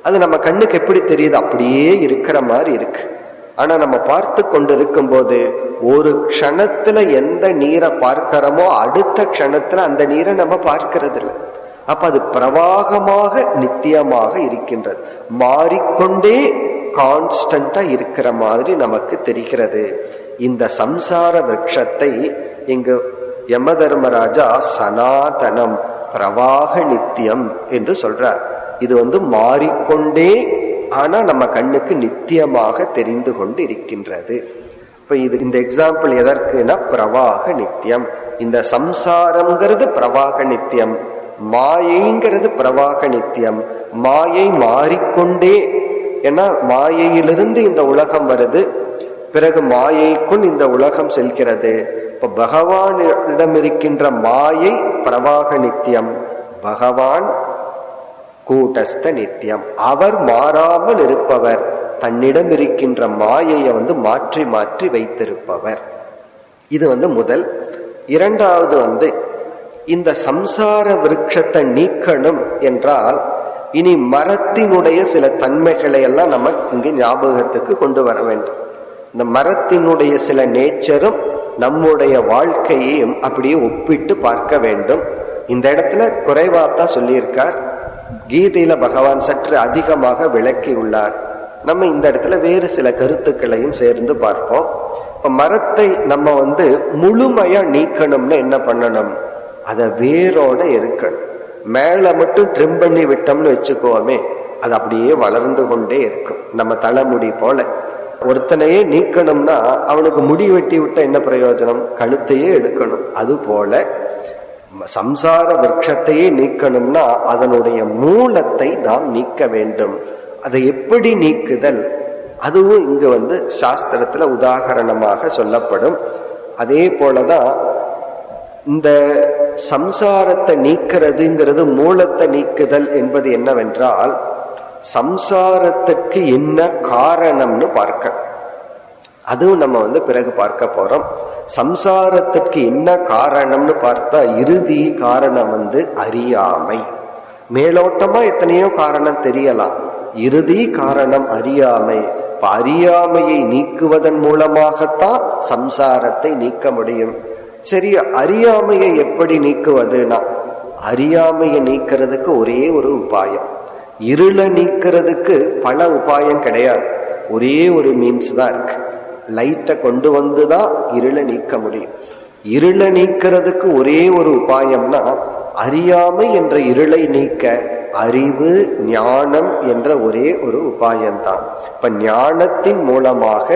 அது நம்ம கண்ணுக்கு எப்படி தெரியுது? அப்படியே இருக்கிற மாதிரி இருக்கு. ஆனா நம்ம பார்த்து கொண்டு இருக்கும் போது ஒரு க்ஷணத்துல எந்த நீரை பார்க்கிறோமோ அடுத்த க்ஷணத்துல அந்த நீரை நம்ம பார்க்கிறது இல்லை. அப்ப அது பிரவாகமாக நித்தியமாக இருக்கின்றது, மாறிக்கொண்டே கான்ஸ்டன்டா இருக்கிற மாதிரி நமக்கு தெரிகிறது. இந்த சம்சார விருட்சத்தை இங்கு யம தர்மராஜா சனாதனம் பிரவாக நித்தியம் என்று சொல்றார். இது மாறிக்கொண்டே ஆனா நம்ம கண்ணுக்கு நித்தியமாக தெரிந்து கொண்டு இருக்கின்றது. இப்ப இந்த எக்ஸாம்பிள் எதற்குனா பிரவாக நித்தியம். இந்த சம்சாரம்ங்கிறது பிரவாக நித்தியம், மாயைங்கிறது பிரவாக நித்தியம். மாயை மாறிக்கொண்டே, ஏன்னா மாயையிலிருந்து இந்த உலகம் வருது, பிறகு மாயைக்குள் இந்த உலகம் செல்கிறது. இப்ப பகவானிடம் இருக்கின்ற மாயை பிரவாக நித்தியம், பகவான் கூட்டஸ்த நித்தியம். அவர் மாறாமல் இருப்பவர், தன்னிடம் இருக்கின்ற மாயையை மாற்றி மாற்றி வைத்திருப்பவர். இது முதல். இரண்டாவது இந்த சம்சார விருட்சத்தை நீக்கணும் என்றால் இனி மரத்தினுடைய சில தன்மைகளை எல்லாம் நம்ம இங்கு ஞாபகத்துக்கு கொண்டு வர வேண்டும். இந்த மரத்தினுடைய சில நேச்சரும் நம்முடைய வாழ்க்கையையும் அப்படியே ஒப்பிட்டு பார்க்க வேண்டும். இந்த இடத்துல குறைவாத்தான் சொல்லியிருக்கார், கீதையில பகவான் சற்று அதிகமாக விளக்கி உள்ளார். நம்ம இந்த இடத்துல வேறு சில கருத்துக்களையும் சேர்ந்து பார்ப்போம். இப்ப மரத்தை நம்ம முழுமையா நீக்கணும்னு என்ன பண்ணணும்? அதை வேரோட இருக்கணும். மேல மட்டும் ட்ரிம் பண்ணி விட்டோம்னு வச்சுக்கோமே, அது அப்படியே வளர்ந்து கொண்டே இருக்கும். நம்ம தலைமுடி போல. ஒருத்தனையே நீக்கணும்னா அவனுக்கு முடி வெட்டி விட்ட என்ன பிரயோஜனம்? கழுத்தையே எடுக்கணும். அது போல சம்சார விருட்சத்தையே நீக்கணும்னா அதனுடைய மூலத்தை நாம் நீக்க வேண்டும். அதை எப்படி நீக்குதல், அதுவும் இங்கு சாஸ்திரத்துல உதாகரணமாக சொல்லப்படும். அதே போலதான் இந்த சம்சாரத்தை நீக்கிறதுங்கிறது, மூலத்தை நீக்குதல் என்பது என்னவென்றால், சம்சாரத்துக்கு என்ன காரணம்னு பார்க்க, அதுவும் நம்ம பிறகு பார்க்க போறோம். சம்சாரத்துக்கு என்ன காரணம்னு பார்த்தா இறுதி காரணம் அறியாமை. மேலோட்டமா எத்தனையோ காரணம் தெரியலாம், இறுதி காரணம் அறியாமை. அறியாமையை நீக்குவதன் மூலமாகத்தான் சம்சாரத்தை நீக்க முடியும். சரி, அறியாமையை எப்படி நீக்குவதுனா, அறியாமையை நீக்கிறதுக்கு ஒரே ஒரு உபாயம். இருளை நீக்கிறதுக்கு பல உபாயம் கிடையாது, ஒரே ஒரு மீன்ஸ் தான் இருக்கு. லைட்டை கொண்டு வந்துதான் இருளை நீக்க முடியும். இருளை நீக்கிறதுக்கு ஒரே ஒரு உபாயம்னா, அறியாமை என்ற இருளை நீக்க அறிவு ஞானம் என்ற ஒரே ஒரு உபாயம்தான். இப்ப ஞானத்தின் மூலமாக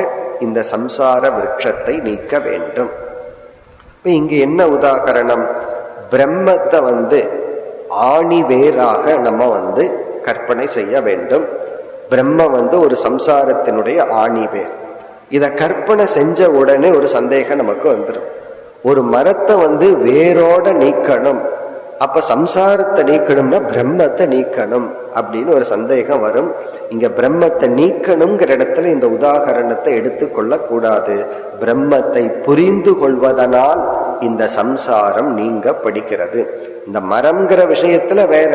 இந்த சம்சார விருட்சத்தை நீக்க வேண்டும். இப்ப இங்க என்ன உதாகரணம்? பிரம்மத்தை ஆணி வேராக நம்ம கற்பனை செய்ய வேண்டும். பிரம்ம ஒரு சம்சாரத்தினுடைய ஆணி வேர். இத கற்பனை செஞ்ச உடனே ஒரு சந்தேகம் நமக்கு வந்துடும். ஒரு மரத்தை வேரோட நீக்கணும் அப்ப சம்சாரத்தை நீக்கணும்னா பிரம்மத்தை நீக்கணும் அப்படின்னு ஒரு சந்தேகம் வரும். இங்க பிரம்மத்தை நீக்கணுங்கிற இடத்துல இந்த உதாகரணத்தை எடுத்துக்கொள்ள கூடாது. பிரம்மத்தை புரிந்து கொள்வதனால் இந்த சம்சாரம் நீங்கப்படுகிறது. இந்த மரம்ங்கிற விஷயத்துல வேற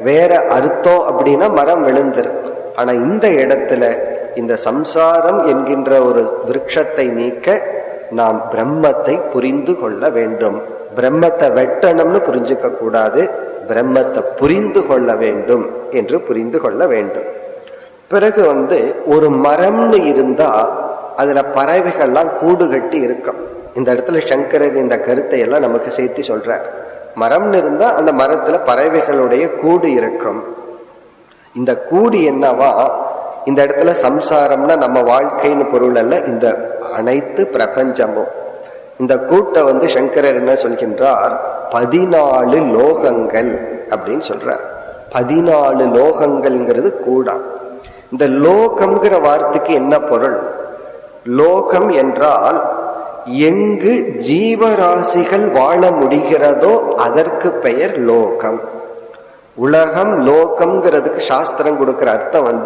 வேற அர்த்தம் அப்படின்னா மரம் விழுந்துரு. ஆனா இந்த இடத்துல இந்த சம்சாரம் என்கின்ற ஒரு விருட்சத்தை நீக்க நாம் பிரம்மத்தை புரிந்து கொள்ள வேண்டும். பிரம்மத்தை வெட்டணும்னு புரிஞ்சுக்க கூடாது, பிரம்மத்தை புரிந்து கொள்ள வேண்டும் என்று புரிந்து கொள்ள வேண்டும். பிறகு ஒரு மரம்னு இருந்தா அதுல பறவைகள்லாம் கூடு கட்டி இருக்கும். இந்த இடத்துல சங்கரர் இந்த கருத்தை எல்லாம் நமக்கு சேர்த்து சொல்றார். மரம்னு இருந்தா அந்த மரத்துல பறவைகளுடைய கூடு இருக்கும். இந்த கூடு என்னவா, இந்த இடத்துல சம்சாரம்னா நம்ம வாழ்க்கைன்னு பொருள் அல்ல, இந்த அனைத்து பிரபஞ்சமும். இந்த கூட்டை சங்கரர் என்ன சொல்கின்றார், 14 லோகங்கள் அப்படின்னு சொல்றார். 14 லோகங்கள்ங்கிறது கூடா. இந்த லோகம்ங்கிற வார்த்தைக்கு என்ன பொருள்? லோகம் என்றால் எங்கு ஜீவராசிகள் வாழ முடிகிறதோ அதற்கு பெயர் லோகம். உலகம் லோகம்ங்கிறதுக்கு சாஸ்திரம் கொடுக்கிற அர்த்தம்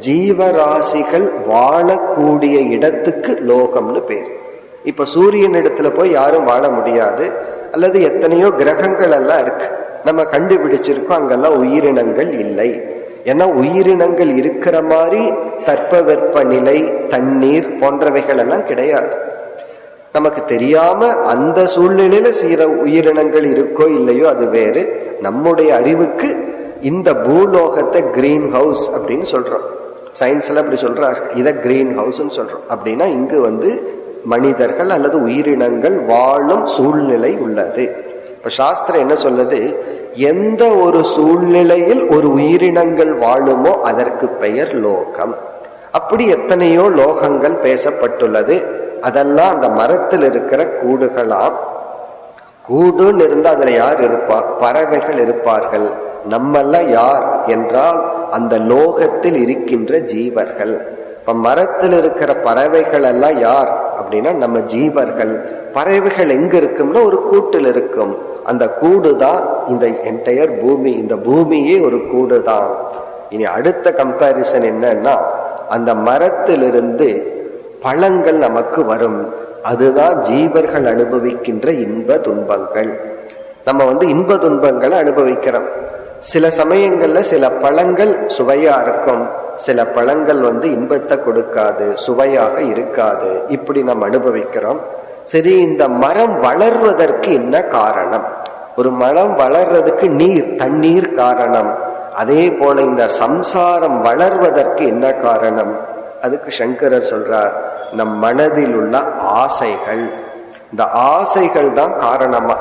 ஜீவராசிகள் வாழக்கூடிய இடத்துக்கு லோகம்னு பேர். இப்ப சூரியன் இடத்துல போய் யாரும் வாழ முடியாது, அல்லது எத்தனையோ கிரகங்கள் எல்லாம் இருக்கு, நம்ம கண்டுபிடிச்சிருக்கோம், அங்கெல்லாம் உயிரினங்கள் இல்லை. ஏன்னா உயிரினங்கள் இருக்கிற மாதிரி தட்பவெப்ப நிலை, தண்ணீர் போன்றவைகள் எல்லாம் கிடையாது. நமக்கு தெரியாம அந்த சூழ்நிலையில சில உயிரினங்கள் இருக்கோ இல்லையோ அது வேறு. நம்முடைய அறிவுக்கு இந்த பூலோகத்தை கிரீன் ஹவுஸ் அப்படின்னு சொல்றோம். சயின்ஸ்ல அப்படி சொல்றார்கள், இதை கிரீன் ஹவுஸ் சொல்றோம். அப்படின்னா இங்கு மனிதர்கள் அல்லது உயிரினங்கள் வாழும் சூழ்நிலை உள்ளது. இப்ப சாஸ்திரம் என்ன சொல்லுது, எந்த ஒரு சூழ்நிலையில் ஒரு உயிரினங்கள் வாழுமோ அதற்கு பெயர் லோகம். அப்படி எத்தனையோ லோகங்கள் பேசப்பட்டுள்ளது. அதெல்லாம் அந்த மரத்தில் இருக்கிற கூடுகளாம். கூடுன்னு இருந்தா அதுல யார் இருப்பா? பறவைகள் இருப்பார்கள். நம்மெல்லாம் யார் என்றால் அந்த லோகத்தில் இருக்கின்ற ஜீவர்கள். இப்ப மரத்தில் இருக்கிற பறவைகள் எல்லாம் யார் அப்படின்னா நம்ம ஜீவர்கள். பறவைகள் எங்க இருக்கும்னா ஒரு கூட்டில் இருக்கும். அந்த கூடு தான் இந்த என்டையர் பூமி. இந்த பூமியே ஒரு கூடு தான். இனி அடுத்த கம்பேரிசன் என்னன்னா, அந்த மரத்திலிருந்து பழங்கள் நமக்கு வரும். அதுதான் ஜீவர்கள் அனுபவிக்கின்ற இன்ப துன்பங்கள். நம்ம இன்ப துன்பங்களை அனுபவிக்கிறோம். சில சமயங்கள்ல சில பழங்கள் சுவையா இருக்கும், சில பழங்கள் இன்பத்தை கொடுக்காது, சுவையாக இருக்காது. இப்படி நம்ம அனுபவிக்கிறோம். சரி, இந்த மரம் வளர்வதற்கு என்ன காரணம்? ஒரு மரம் வளர்றதுக்கு நீர், தண்ணீர் காரணம். அதே போல இந்த சம்சாரம் வளர்வதற்கு என்ன காரணம்? அதுக்கு சங்கரர் சொல்றார், நம் மனதில் உள்ள ஆசைகள். இந்த ஆசைகள் தான் காரணமா.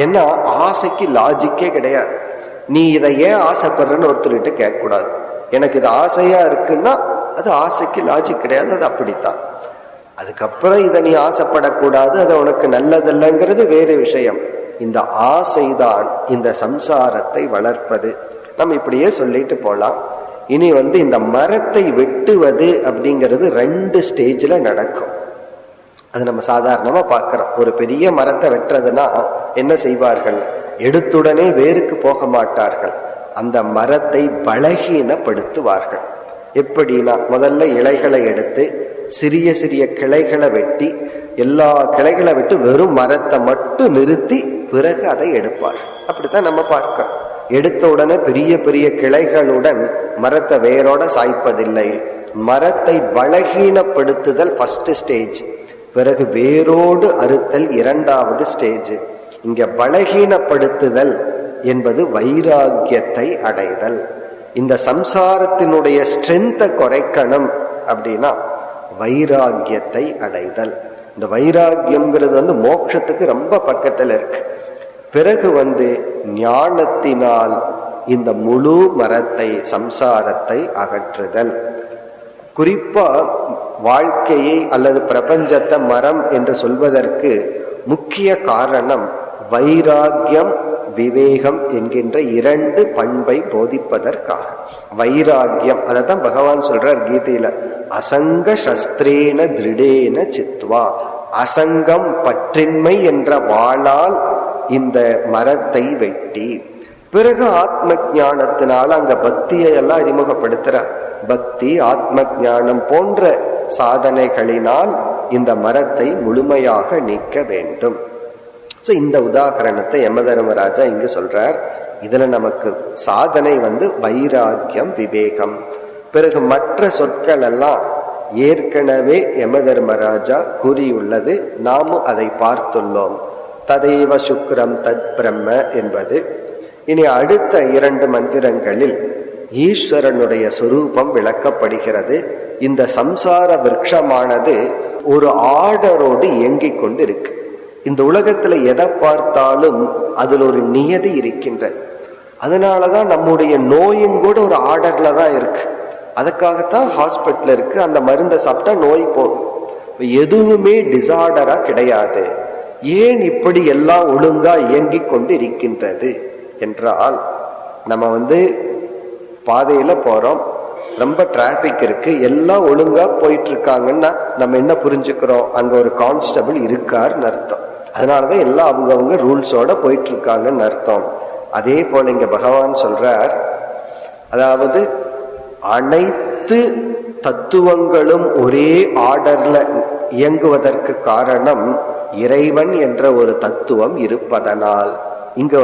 என்ன ஆசைக்கு லாஜிக்கே கிடையாது. நீ இதை ஏன் ஆசைப்படுறன்னு ஒருத்தர்கிட்ட கேட்க கூடாது. எனக்கு இது ஆசையா இருக்குன்னா அது ஆசைக்கு லாஜிக் கிடையாது, அது அப்படித்தான். அதுக்கப்புறம் இதை நீ ஆசைப்படக்கூடாது, அது உனக்கு நல்லதல்லங்கிறது வேறு விஷயம். இந்த ஆசைதான் இந்த சம்சாரத்தை வளர்ப்பது. நம்ம இப்படியே சொல்லிட்டு போலாம். இனி இந்த மரத்தை வெட்டுவது அப்படிங்கிறது 2 ஸ்டேஜ்ல நடக்கும். அது நம்ம சாதாரணமா பார்க்கிறோம். ஒரு பெரிய மரத்தை வெட்டுறதுன்னா என்ன செய்வார்கள்? எடுத்துடனே வேருக்கு போக மாட்டார்கள். அந்த மரத்தை பலகீனப்படுத்துவார்கள். எப்படின்னா, முதல்ல இலைகளை எடுத்து சிறிய சிறிய கிளைகளை வெட்டி, எல்லா கிளைகளை விட்டு வெறும் மரத்தை மட்டும் நிறுத்தி பிறகு அதை எடுப்பார். அப்படித்தான் நம்ம பார்க்கிறோம். எடுத்த உடனே பெரிய பெரிய கிளைகளுடன் மரத்தை வேரோட சாய்ப்பதில்லை. மரத்தை பலகீனப்படுத்துதல் ஃபர்ஸ்ட் ஸ்டேஜ், பிறகு வேரோடு அறுத்தல் 2வது ஸ்டேஜ். இங்க பலகீனப்படுத்துதல் என்பது வைராகியத்தை அடைதல். இந்த சம்சாரத்தினுடைய ஸ்ட்ரென்த்தை குறைக்கணும் அப்படின்னா வைராகியத்தை அடைதல். இந்த வைராகியம்ங்கிறது மோட்சத்துக்கு ரொம்ப பக்கத்தில் இருக்கு. பிறகு ஞானத்தினால் இந்த முழு மரத்தை, சம்சாரத்தை அகற்றுதல். குறிப்பா வாழ்க்கையை அல்லது பிரபஞ்சத்தை மரம் என்று சொல்வதற்கு முக்கிய காரணம் வைராகியம், விவேகம் என்கின்ற 2 பண்பை போதிப்பதற்காக. வைராகியம், அதான் பகவான் சொல்றார் கீதையில, அசங்க சஸ்திரேன திருடேன சித்வா. அசங்கம், பற்றின்மை என்ற வாளால் இந்த மரத்தை வெட்டி. பிறகு ஆத்ம ஞானத்தினால அங்க பக்தியை எல்லாம் அறிமுகப்படுத்துறார். பக்தி, ஆத்ம ஞானம் போன்ற சாதனைகளினால் இந்த மரத்தை முழுமையாக நீக்க வேண்டும். இந்த உதாகரணத்தை யமதர்மராஜா இங்கு சொல்றார். இதுல நமக்கு சாதனை வைராக்கியம், விவேகம். பிறகு மற்ற சொற்கள் எல்லாம் ஏற்கனவே யமதர்மராஜா கூறியுள்ளது, நாமும் அதை பார்த்துள்ளோம். ததேவ சுக்ரம் தத் பிரம்ம என்பது. இனி அடுத்த 2 மந்திரங்களில் ஈஸ்வரனுடைய சொரூபம் விளக்கப்படுகிறது. இந்த சம்சார விருட்சமானது ஒரு ஆர்டரோடு இயங்கிக் கொண்டு இருக்கு. இந்த உலகத்துல எதை பார்த்தாலும் அதுல ஒரு நியதி இருக்கின்றது. அதனாலதான் நம்முடைய நோயும் கூட ஒரு ஆர்டர்ல தான் இருக்கு. அதுக்காகத்தான் ஹாஸ்பிட்டல் இருக்கு. அந்த மருந்தை சாப்பிட்டா நோய் போகும். எதுவுமே டிசார்டரா கிடையாது. ஏன் இப்படி எல்லாம் ஒழுங்கா இயங்கிக் கொண்டு இருக்கின்றது என்றால், நம்ம பாதையில போறோம், ரொம்ப டிராபிக் இருக்கு, எல்லாம் ஒழுங்கா போயிட்டு இருக்காங்கன்னா நம்ம என்ன புரிஞ்சுக்கிறோம்? அங்க ஒரு கான்ஸ்டபிள் இருக்காருன்னு அர்த்தம். அதனாலதான் எல்லாம் அவங்க ரூல்ஸோட போயிட்டு இருக்காங்கன்னு அர்த்தம். அதே போல இங்க பகவான் சொல்றார், அதாவது அனைத்து தத்துவங்களும் ஒரே ஆர்டர்ல இயங்குவதற்கு காரணம் இறைவன் என்ற ஒரு தத்துவம் இருப்பதனால். இங்க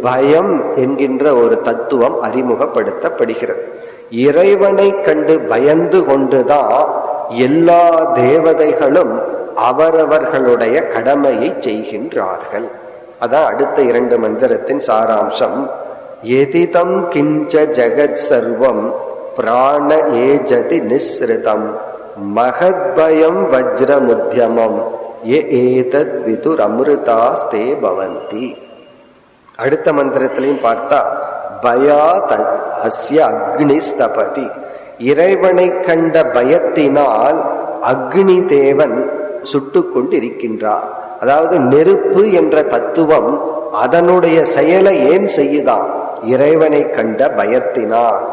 பயம் என்கின்ற ஒரு தத்துவம் அறிமுகப்படுத்தப்படுகிறது. இறைவனை கண்டு பயந்து கொண்டுதான் எல்லா தேவதைகளும் அவரவர்களுடைய கடமையை செய்கின்றார்கள். அதான் அடுத்த 2 மந்திரத்தின் சாராம்சம். எதிதம் கிஞ்ச ஜெகத் சர்வம் பிராண ஏஜதி நிஸ்ருதம் மகத்பயம் வஜ்ரமுத்யமம் ஏதத் விதுர் அமிர்தாஸ்தே பவந்தி. அடுத்த மந்திரத்திலையும் பார்த்தா பயாத் அஸ்ய அக்னிஸ்தபதி. இறைவனை கண்ட பயத்தினால் அக்னி தேவன் சுட்டு கொண்டு இருக்கின்றார். அதாவது நெருப்பு என்ற தத்துவம் அதனுடைய செயலை ஏன் செய்யுதான்? இறைவனை கண்ட பயத்தினால்.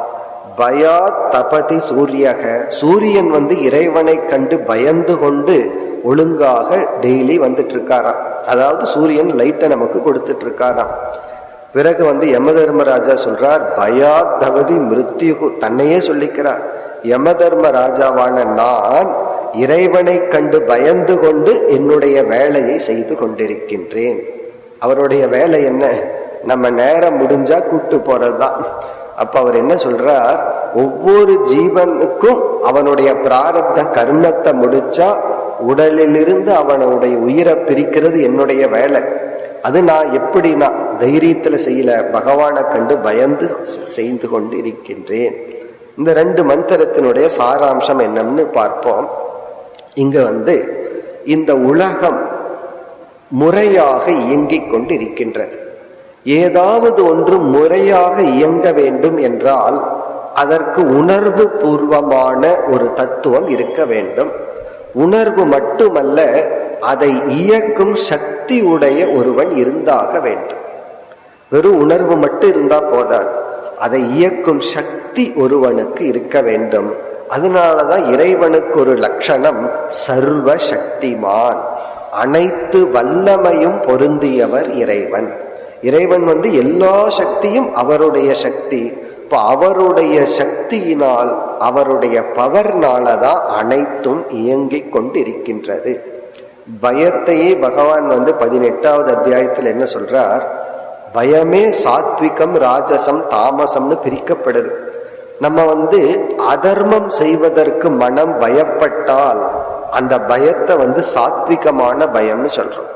பயாத் தபதி சூரியக. சூரியன் இறைவனை கண்டு பயந்து கொண்டு ஒழுங்காக டெய்லி வந்துட்டு இருக்காராம். அதாவது சூரியன் லைட்டை நமக்கு கொடுத்துட்டு இருக்காராம். பிறகு யமதர்மராஜா சொல்றார், பயாத் தவதி மிருத்யுகு. தன்னையே சொல்லிக்கிறார், யமதர்மராஜாவான நான் இறைவனை கண்டு பயந்து கொண்டு என்னுடைய வேலையை செய்து கொண்டிருக்கின்றேன். அவருடைய வேலை என்ன? நம்ம நேரம் முடிஞ்சா கூட்டு போறதுதான். அப்ப அவர் என்ன சொல்றார்? ஒவ்வொரு ஜீவனுக்கும் அவனுடைய பிராரப்த கர்மத்தை முடிச்சா உடலிலிருந்து அவனுடைய உயிரை பிரிக்கிறது என்னுடைய வேலை. அது நான் எப்படின்னா தைரியத்துல செய்யல, பகவானை கண்டு பயந்து செய்து கொண்டு இருக்கின்றேன். இந்த 2 மந்திரத்தினுடைய சாராம்சம் என்னன்னு பார்ப்போம். இங்க இந்த உலகம் முறையாக இயங்கிக் கொண்டு இருக்கின்றது. ஏதாவது ஒன்று முறையாக இயங்க வேண்டும் என்றால் அதற்கு உணர்வு பூர்வமான ஒரு தத்துவம் இருக்க வேண்டும். உணர்வு மட்டுமல்ல, அதை இயக்கும் சக்தி உடைய ஒருவன் இருந்தாக வேண்டும். வெறும் உணர்வு மட்டும் இருந்தா போதாது, அதை இயக்கும் சக்தி ஒருவனுக்கு இருக்க வேண்டும். அதனாலதான் இறைவனுக்கு ஒரு லட்சணம் சர்வ சக்திமான். அனைத்து வல்லமையும் பொருந்தியவர் இறைவன். இறைவன் எல்லா சக்தியும் அவருடைய சக்தி. இப்ப அவருடைய சக்தியினால், அவருடைய பவர்னாலதான் அனைத்தும் இயங்கிக் கொண்டிருக்கின்றது. பயத்தையே பகவான் 18வது அத்தியாயத்தில் என்ன சொல்றார்? பயமே சாத்விகம், ராஜசம், தாமசம்னு பிரிக்கப்படுது. நம்ம அதர்மம் செய்வதற்கு மனம் பயப்பட்டால் அந்த பயத்தை சாத்விகமான பயம்னு சொல்றோம்.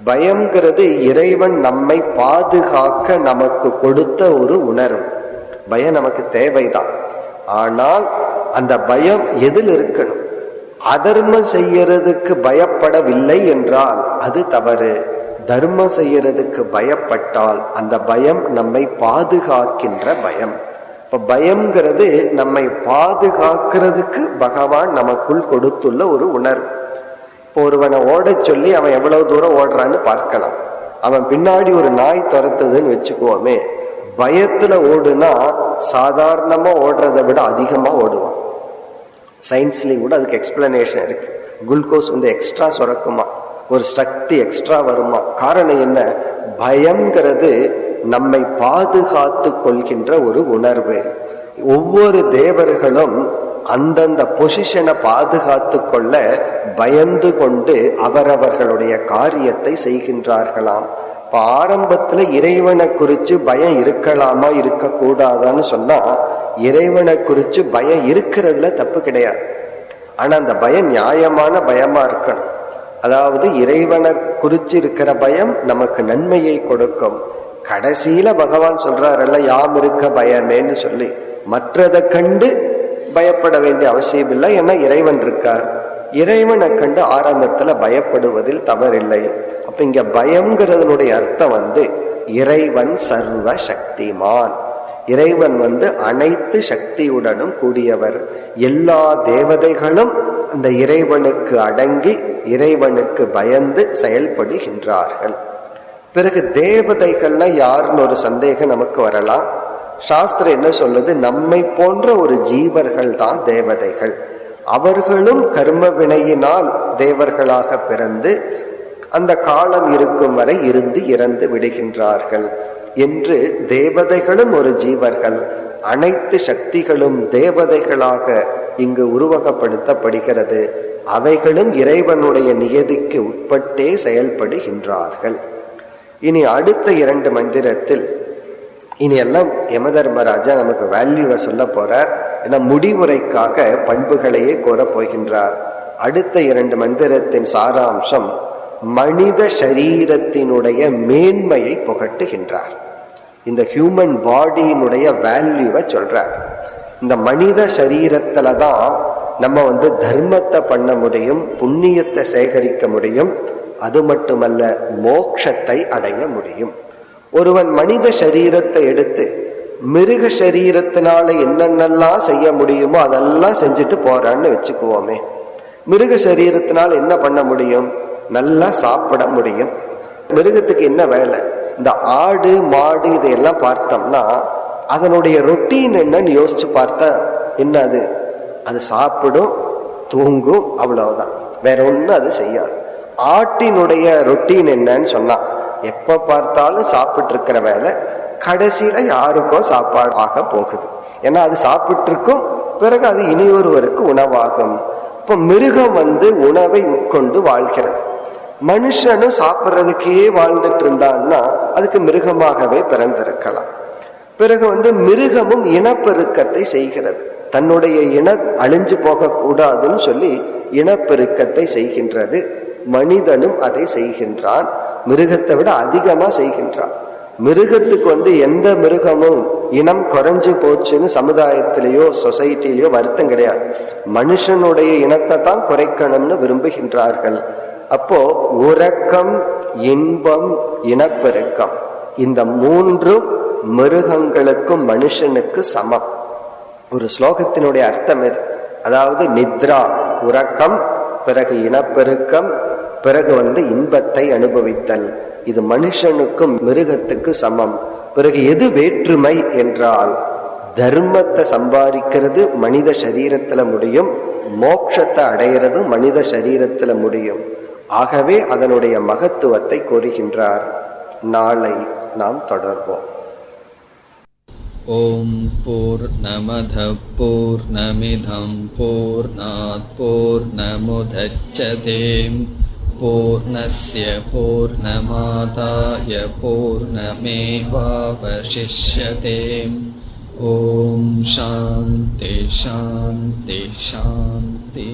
பயம்ங்கிறது இறைவன் நம்மை பாதுகாக்க நமக்கு கொடுத்த ஒரு உணர்வு. பயம் நமக்கு தேவைதான். ஆனால் அந்த பயம் எதில் இருக்கணும்? அதர்மம் செய்யறதுக்கு பயப்படவில்லை என்றால் அது தவறு. தர்மம் செய்யறதுக்கு பயப்பட்டால் அந்த பயம் நம்மை பாதுகாக்கின்ற பயம். இப்ப பயம்ங்கிறது நம்மை பாதுகாக்கிறதுக்கு பகவான் நமக்குள் கொடுத்துள்ள ஒரு உணர்வு. இப்போ ஒருவனை ஓட சொல்லி அவன் எவ்வளவு தூரம் ஓடுறான்னு பார்க்கலாம். அவன் பின்னாடி ஒரு நாய் துரத்துதுன்னு வச்சுக்குவோமே, பயத்துல ஓடுனா சாதாரணமா ஓடுறதை விட அதிகமா ஓடுவான். சயின்ஸ்லயும் கூட அதுக்கு எக்ஸ்பிளனேஷன் இருக்கு. குளுக்கோஸ் எக்ஸ்ட்ரா சுரக்குமா. ஒரு சக்தி எக்ஸ்ட்ரா வருமா? காரணம் என்ன? பயம்ங்கிறது நம்மை பாதுகாத்து கொள்கின்ற ஒரு உணர்வு. ஒவ்வொரு தேவர்களும் அந்தந்த பொசிஷனை பாதுகாத்து கொள்ள பயந்து கொண்டு அவரவர்களுடைய காரியத்தை செய்கின்றார்களாம். இப்ப ஆரம்பத்துல இறைவனை குறிச்சு பயம் இருக்கலாமா இருக்க கூடாதான்னு சொன்னா, இறைவனை குறிச்சு பயம் இருக்கிறதுல தப்பு கிடையாது. ஆனா அந்த பயம் நியாயமான பயமா இருக்கணும். அதாவது இறைவனை குறிச்சு இருக்கிற பயம் நமக்கு நன்மையை கொடுக்கும். கடைசியில பகவான் சொல்றாருல்ல, யாம் இருக்க பயமேன்னு சொல்லி, மற்றதை கண்டு பயப்பட வேண்டிய அவசியம் இல்லை. ஏன்னா இறைவன் இருக்கார். இறைவனை கண்டு ஆரம்பத்துல பயப்படுவதில் தவறில்லை. அப்ப இங்க பயம்ங்கிறதனுடைய அர்த்தம் இறைவன் சர்வ சக்திமான். இறைவன் அனைத்து சக்தியுடனும் கூடியவர். எல்லா தேவதைகளும் அந்த இறைவனுக்கு அடங்கி இறைவனுக்கு பயந்து செயல்படுகின்றார்கள். பிறகு தேவதைகள்னா யாருன்னு ஒரு சந்தேகம் நமக்கு வரலாம். சாஸ்திரம் என்ன சொல்லுது? நம்மை போன்ற ஒரு ஜீவர்கள் தான் தேவதைகள். அவர்களும் கர்ம வினையினால் தேவர்களாக பிறந்து அந்த காலம் இருக்கும் வரை இறந்து விடுகின்றார்கள் என்று தேவதைகளும் ஒரு ஜீவர்கள். அனைத்து சக்திகளும் தேவதைகளாக இங்கு உருவகப்படுத்தப்படுகிறது. அவைகளும் இறைவனுடைய நியதிக்கு உட்பட்டே செயல்படுகின்றார்கள். இனி அடுத்த 2 மந்திரத்தில் இனி எல்லாம் யமதர்மராஜா நமக்கு வேல்யூவை சொல்ல போறார். ஏன்னா முடிவுரைக்காக பண்புகளையே கோர போகின்றார். அடுத்த 2 மந்திரத்தின் சாராம்சம் மனித சரீரத்தினுடைய மேன்மையை புகட்டுகின்றார். இந்த ஹியூமன் பாடியினுடைய வேல்யூவை சொல்றார். இந்த மனித சரீரத்துலதான் நம்ம தர்மத்தை பண்ண முடியும், புண்ணியத்தை சேகரிக்க முடியும். அது மட்டுமல்ல, மோட்சத்தை அடைய முடியும். ஒருவன் மனித சரீரத்தை எடுத்து மிருக சரீரத்தினால என்னென்னலாம் செய்ய முடியுமோ அதெல்லாம் செஞ்சுட்டு போறான்னு வச்சுக்குவோமே. மிருக சரீரத்தினால் என்ன பண்ண முடியும்? நல்லா சாப்பிட முடியும். மிருகத்துக்கு என்ன வேலை? இந்த ஆடு மாடு இதையெல்லாம் பார்த்தோம்னா அதனுடைய ரொட்டீன் என்னன்னு யோசிச்சு பார்த்தா என்ன? அது சாப்பிடும், தூங்கும், அவ்வளவுதான். வேற ஒன்றும் அது செய்யாது. ஆட்டினுடைய ரொட்டீன் என்னன்னு சொன்னா, எப்ப பார்த்தாலும் சாப்பிட்டு இருக்கிற வேலை, கடைசியில யாருக்கோ சாப்பாடு ஆக போகுது. ஏன்னா அது சாப்பிட்டு இருக்கும், பிறகு அது இனி ஒருவருக்கு உணவாகும். இப்ப மிருகம் உணவை உட்கொண்டு வாழ்கிறது. மனுஷனும் சாப்பிட்றதுக்கே வாழ்ந்துட்டு இருந்தான்னா அதுக்கு மிருகமாகவே பிறந்திருக்கலாம். பிறகு மிருகமும் இனப்பெருக்கத்தை செய்கிறது. தன்னுடைய அழிஞ்சு போக கூடாதுன்னு சொல்லி இனப்பெருக்கத்தை செய்கின்றது. மனிதனும் அதை செய்கின்றான். மிருகத்தை விட அதிகமா செய்கின்றான். மிருகத்துக்கு எந்த மிருகமும் இனம் குறைஞ்சு போச்சுன்னு சமுதாயத்திலேயோ சொசைட்டிலேயோ வருத்தம் கிடையாது. மனுஷனுடைய இனத்தை தான் குறைக்கணும்னு விரும்புகின்றார்கள். அப்போ உறக்கம், இன்பம், இனப்பெருக்கம், இந்த 3 மிருகங்களுக்கும் மனுஷனுக்கு சமம். ஒரு ஸ்லோகத்தினுடைய அர்த்தம் இது. அதாவது நித்ரா உறக்கம், பிறகு இனப்பெருக்கம், பிறகு இன்பத்தை அனுபவித்தல். இது மனுஷனுக்கும் மிருகத்துக்கு சமம். பிறகு எது வேற்றுமை என்றால், தர்மத்தை சம்பாதிக்கிறது மனித சரீரத்துல முடியும், மோட்சத்தை அடைகிறது மனித சரீரத்துல முடியும். ஆகவே அதனுடைய மகத்துவத்தை கூறுகின்றார். நாளை நாம் தொடர்வோம். ஓம் பூர்ணமத பூர்ணமிதம் பூர்ணாத் பூர்ணமுதச்யதே பூர்ணஸ்ய பூர்ணமாதாய பூர்ணமேவாவசிஷ்யதே. ஓம் சாந்தி சாந்தி சாந்தி.